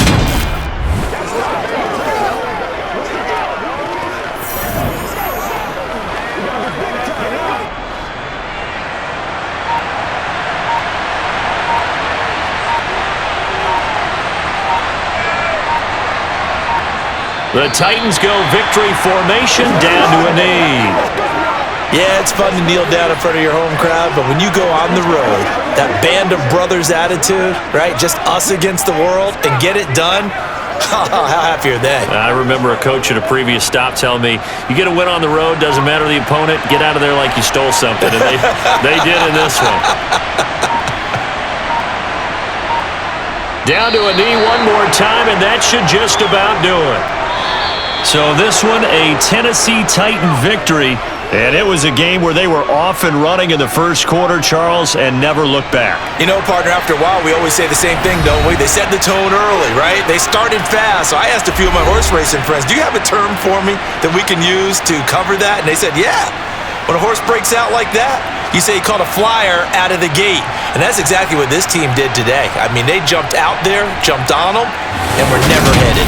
The Titans go victory formation down to a knee. Yeah, it's fun to kneel down in front of your home crowd, but when you go on the road, that band of brothers attitude, right? Just us against the world and get it done. How happy are they? I remember a coach at a previous stop telling me, you get a win on the road, doesn't matter the opponent, get out of there like you stole something. And they did in this one. Down to a knee one more time, and that should just about do it. So this one, a Tennessee Titan victory. And it was a game where they were off and running in the first quarter, Charles, and never looked back. You know, partner, after a while, we always say the same thing, don't we? They set the tone early, right? They started fast. So I asked a few of my horse racing friends, do you have a term for me that we can use to cover that? And they said, yeah. When a horse breaks out like that, you say he caught a flyer out of the gate. And that's exactly what this team did today. I mean, they jumped out there, jumped on them, and were never headed.